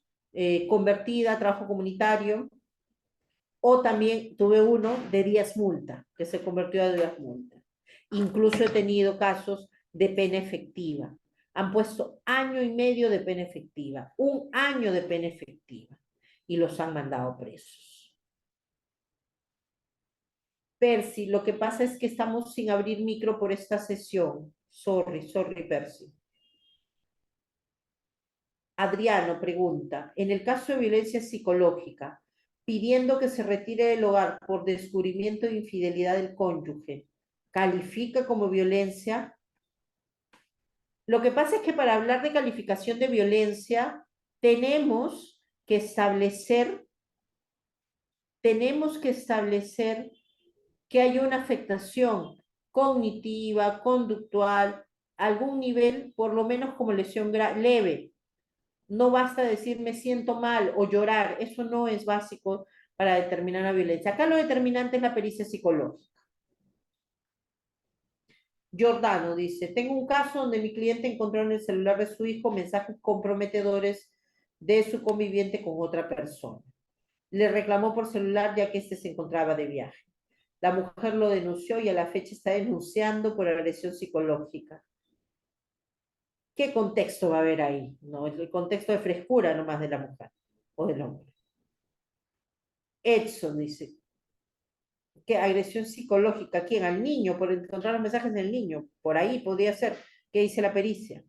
convertida a trabajo comunitario, o también tuve uno de días multa, que se convirtió a días multa. Incluso he tenido casos de pena efectiva. Han puesto 1 año y medio de pena efectiva, 1 año de pena efectiva, y los han mandado presos. Percy, lo que pasa es que estamos sin abrir micro por esta sesión. Sorry, Percy. Adriano pregunta, en el caso de violencia psicológica, pidiendo que se retire del hogar por descubrimiento de infidelidad del cónyuge, ¿califica como violencia? Lo que pasa es que para hablar de calificación de violencia tenemos que establecer que hay una afectación cognitiva, conductual, algún nivel, por lo menos como lesión leve. No basta decir me siento mal o llorar, eso no es básico para determinar la violencia. Acá lo determinante es la pericia psicológica. Giordano dice, tengo un caso donde mi cliente encontró en el celular de su hijo mensajes comprometedores de su conviviente con otra persona. Le reclamó por celular ya que éste se encontraba de viaje. La mujer lo denunció y a la fecha está denunciando por agresión psicológica. ¿Qué contexto va a haber ahí? No, es el contexto de frescura nomás de la mujer o del hombre. Edson dice, ¿qué agresión psicológica? ¿Quién? Al niño, por encontrar los mensajes del niño. Por ahí podría ser. ¿Qué dice la pericia?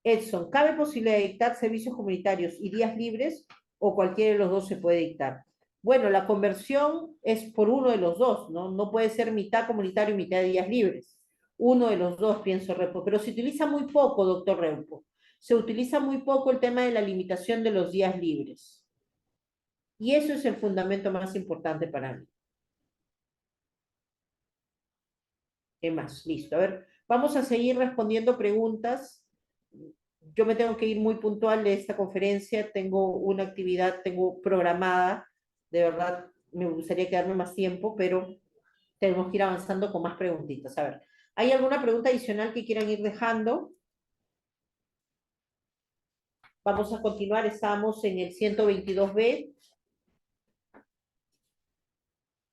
Edson, ¿cabe posibilidad de dictar servicios comunitarios y días libres o cualquiera de los dos se puede dictar? Bueno, la conversión es por uno de los dos, ¿no? No puede ser mitad comunitario y mitad de días libres. Uno de los dos, pienso Rempo, pero se utiliza muy poco, doctor Rempo. Se utiliza muy poco el tema de la limitación de los días libres. Y eso es el fundamento más importante para mí. ¿Qué más? Listo. A ver, vamos a seguir respondiendo preguntas. Yo me tengo que ir muy puntual de esta conferencia. Tengo una actividad, tengo programada. De verdad, me gustaría quedarme más tiempo, pero tenemos que ir avanzando con más preguntitas. A ver, ¿hay alguna pregunta adicional que quieran ir dejando? Vamos a continuar. Estamos en el 122B.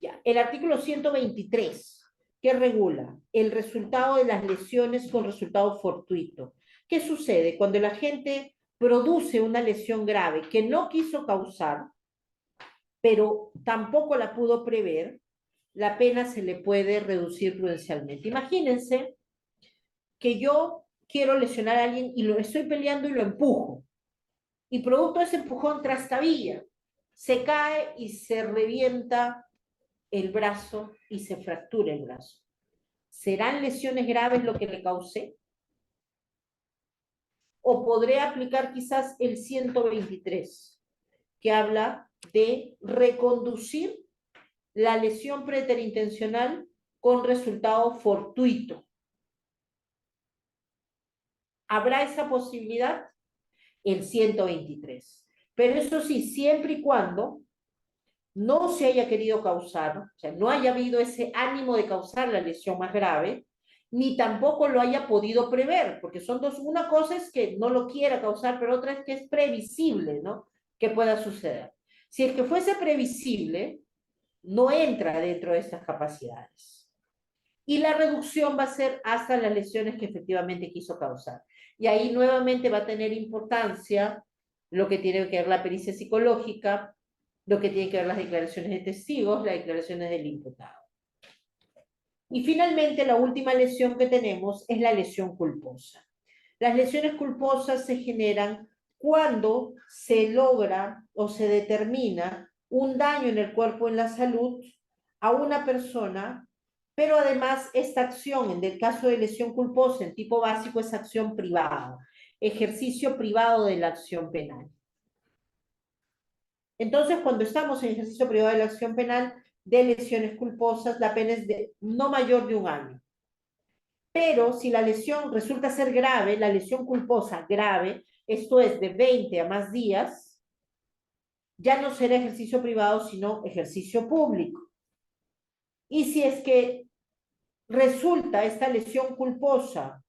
Ya. El artículo 123, que regula el resultado de las lesiones con resultado fortuito. ¿Qué sucede? Cuando el agente produce una lesión grave que no quiso causar, pero tampoco la pudo prever, la pena se le puede reducir prudencialmente. Imagínense que yo quiero lesionar a alguien y lo estoy peleando y lo empujo. Y producto de ese empujón trastabilla, se cae y se revienta el brazo y se fractura el brazo. ¿Serán lesiones graves lo que le causé? ¿O podré aplicar quizás el 123, que habla de reconducir la lesión preterintencional con resultado fortuito? ¿Habrá esa posibilidad? El 123. Pero eso sí, siempre y cuando no se haya querido causar, o sea, no haya habido ese ánimo de causar la lesión más grave, ni tampoco lo haya podido prever, porque son dos, una cosa es que no lo quiera causar, pero otra es que es previsible, ¿no? Que pueda suceder. Si es que fuese previsible, no entra dentro de estas capacidades. Y la reducción va a ser hasta las lesiones que efectivamente quiso causar. Y ahí nuevamente va a tener importancia lo que tiene que ver la pericia psicológica, lo que tiene que ver las declaraciones de testigos, las declaraciones del imputado. Y finalmente, la última lesión que tenemos es la lesión culposa. Las lesiones culposas se generan cuando se logra o se determina un daño en el cuerpo o en la salud a una persona, pero además esta acción, en el caso de lesión culposa en tipo básico, es acción privada, ejercicio privado de la acción penal. Entonces, cuando estamos en ejercicio privado de la acción penal de lesiones culposas, la pena es de no mayor de 1 año. Pero si la lesión resulta ser grave, la lesión culposa grave, esto es de 20 a más días, ya no será ejercicio privado, sino ejercicio público. Y si es que resulta esta lesión culposa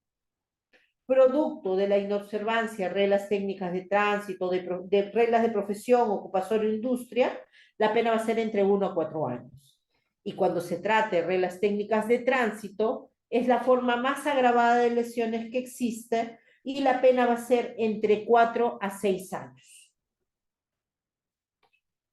producto de la inobservancia de reglas técnicas de tránsito, de reglas de profesión, ocupación o industria, la pena va a ser entre 1 a 4 años. Y cuando se trate de reglas técnicas de tránsito, es la forma más agravada de lesiones que existe y la pena va a ser entre 4 a 6 años.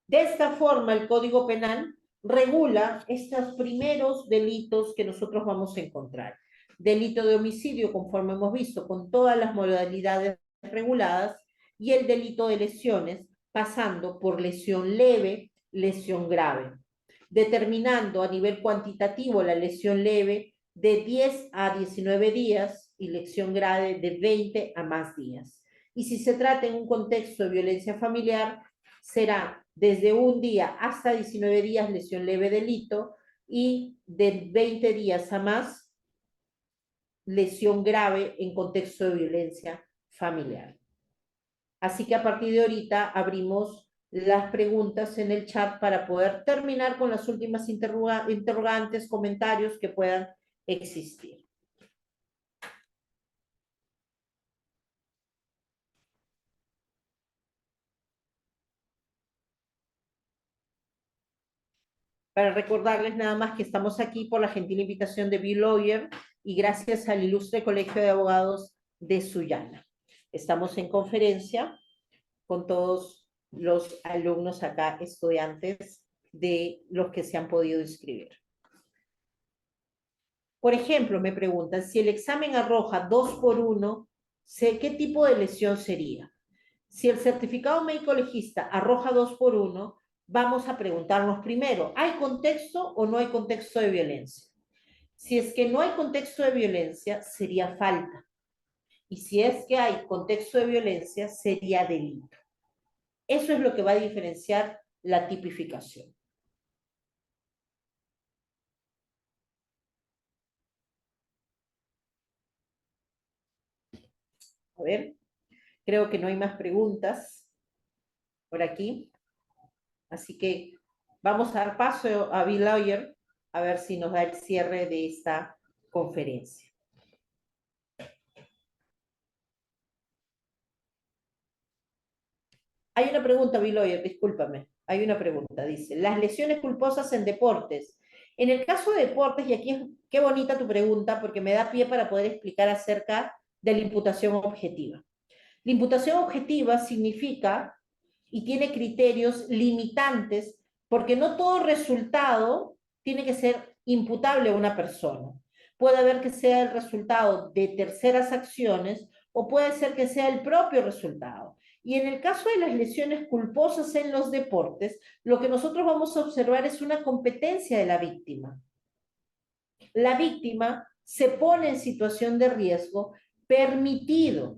De esta forma, el Código Penal regula estos primeros delitos que nosotros vamos a encontrar. Delito de homicidio, conforme hemos visto, con todas las modalidades reguladas, y el delito de lesiones, pasando por lesión leve, lesión grave, determinando a nivel cuantitativo la lesión leve de 10 a 19 días y lesión grave de 20 a más días. Y si se trata en un contexto de violencia familiar, será desde 1 día hasta 19 días lesión leve delito y de 20 días a más lesión grave en contexto de violencia familiar. Así que a partir de ahorita abrimos las preguntas en el chat para poder terminar con las últimas interrogantes, comentarios que puedan existir. Para recordarles nada más que estamos aquí por la gentil invitación de B-Lawyer y gracias al ilustre Colegio de Abogados de Sullana. Estamos en conferencia con todos los alumnos acá, estudiantes de los que se han podido inscribir. Por ejemplo, me preguntan, si el examen arroja 2 por 1, ¿qué tipo de lesión sería? Si el certificado médico legista arroja 2 por 1, vamos a preguntarnos primero, ¿hay contexto o no hay contexto de violencia? Si es que no hay contexto de violencia, sería falta. Y si es que hay contexto de violencia, sería delito. Eso es lo que va a diferenciar la tipificación. A ver, creo que no hay más preguntas por aquí. Así que vamos a dar paso a Bill Lawyer a ver si nos da el cierre de esta conferencia. Hay una pregunta, Bill Lawyer, discúlpame. Hay una pregunta, dice, las lesiones culposas en deportes. En el caso de deportes, y aquí qué bonita tu pregunta, porque me da pie para poder explicar acerca de la imputación objetiva. La imputación objetiva significa y tiene criterios limitantes, porque no todo resultado tiene que ser imputable a una persona. Puede haber que sea el resultado de terceras acciones o puede ser que sea el propio resultado. Y en el caso de las lesiones culposas en los deportes, lo que nosotros vamos a observar es una competencia de la víctima. La víctima se pone en situación de riesgo permitido,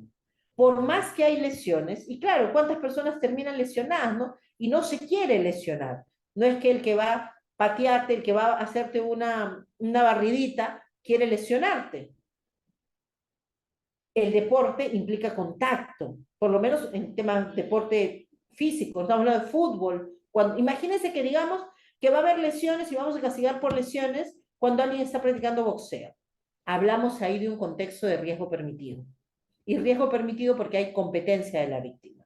por más que hay lesiones, y claro, ¿cuántas personas terminan lesionadas, no? Y no se quiere lesionar. No es que el que va a patearte, el que va a hacerte una barridita, quiere lesionarte. El deporte implica contacto, por lo menos en temas de deporte físico, estamos hablando de fútbol. Imagínense que digamos que va a haber lesiones y vamos a castigar por lesiones cuando alguien está practicando boxeo. Hablamos ahí de un contexto de riesgo permitido. Y riesgo permitido porque hay competencia de la víctima.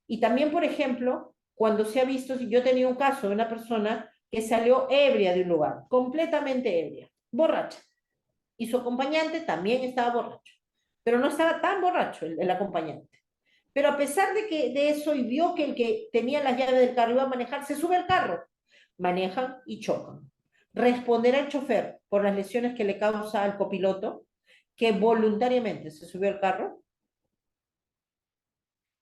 Y también, por ejemplo, cuando se ha visto, yo tenía un caso de una persona que salió ebria de un lugar, completamente ebria, borracha. Y su acompañante también estaba borracho, pero no estaba tan borracho el acompañante. Pero a pesar de eso, y vio que el que tenía las llaves del carro iba a manejar, se sube al carro. Manejan y chocan. Responderá el chofer por las lesiones que le causa al copiloto, que voluntariamente se subió al carro.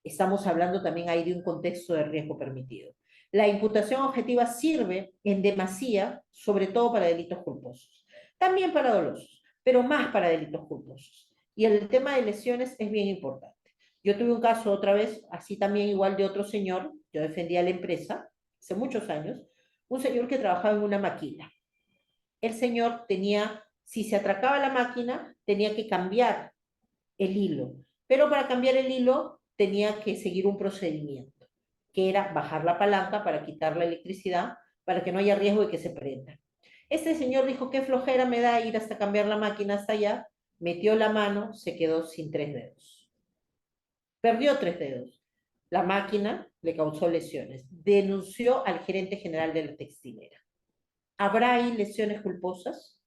Estamos hablando también ahí de un contexto de riesgo permitido. La imputación objetiva sirve en demasía, sobre todo para delitos culposos. También para dolosos, pero más para delitos culposos. Y el tema de lesiones es bien importante. Yo tuve un caso otra vez, así también igual de otro señor, yo defendía a la empresa, hace muchos años, un señor que trabajaba en una máquina. El señor tenía, si se atracaba la máquina, tenía que cambiar el hilo. Pero para cambiar el hilo tenía que seguir un procedimiento, que era bajar la palanca para quitar la electricidad, para que no haya riesgo de que se prenda. Este señor dijo, qué flojera me da ir hasta cambiar la máquina hasta allá, metió la mano, se quedó sin 3 dedos. Perdió 3 dedos. La máquina le causó lesiones. Denunció al gerente general de la textilera. ¿Habrá ahí lesiones culposas?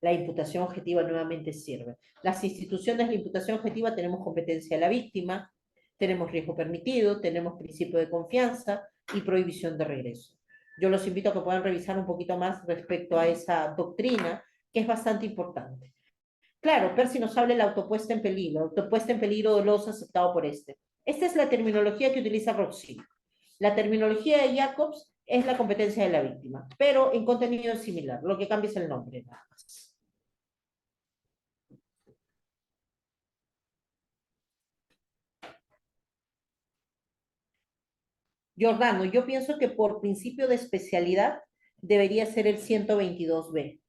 La imputación objetiva nuevamente sirve. Las instituciones de imputación objetiva tenemos competencia de la víctima, tenemos riesgo permitido, tenemos principio de confianza y prohibición de regreso. Yo los invito a que puedan revisar un poquito más respecto a esa doctrina, que es bastante importante. Claro, Percy nos habla de la autopuesta en peligro doloso aceptado por este. Esta es la terminología que utiliza Roxy. La terminología de Jacobs es la competencia de la víctima, pero en contenido es similar, lo que cambia es el nombre nada más. Giordano, yo pienso que por principio de especialidad debería ser el 122B.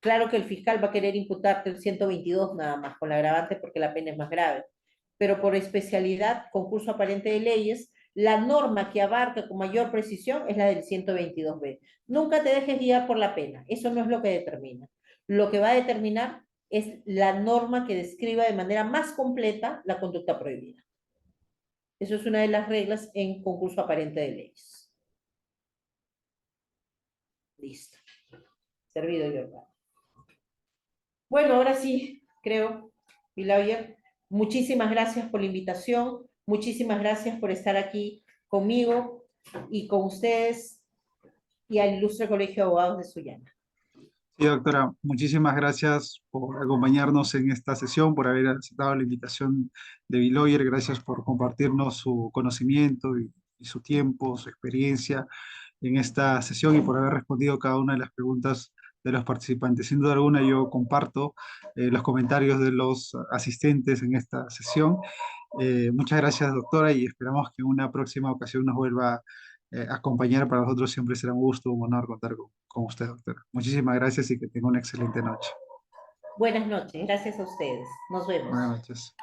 Claro que el fiscal va a querer imputarte el 122 nada más, con la agravante porque la pena es más grave. Pero por especialidad, concurso aparente de leyes, la norma que abarca con mayor precisión es la del 122B. Nunca te dejes guiar por la pena, eso no es lo que determina. Lo que va a determinar es la norma que describa de manera más completa la conducta prohibida. Eso es una de las reglas en concurso aparente de leyes. Listo. Servido, Giordano. Bueno, ahora sí, creo, Pilar, muchísimas gracias por la invitación, muchísimas gracias por estar aquí conmigo y con ustedes y al Ilustre Colegio de Abogados de Sullana. Sí, doctora, muchísimas gracias por acompañarnos en esta sesión, por haber aceptado la invitación de Biloyer. Gracias por compartirnos su conocimiento y su tiempo, su experiencia en esta sesión y por haber respondido cada una de las preguntas de los participantes. Sin duda alguna yo comparto los comentarios de los asistentes en esta sesión. Muchas gracias, doctora, y esperamos que en una próxima ocasión nos vuelva a acompañar. Para nosotros siempre será un gusto, un honor contar con usted, doctora. Muchísimas gracias y que tenga una excelente noche. Buenas noches, gracias a ustedes. Nos vemos. Buenas noches.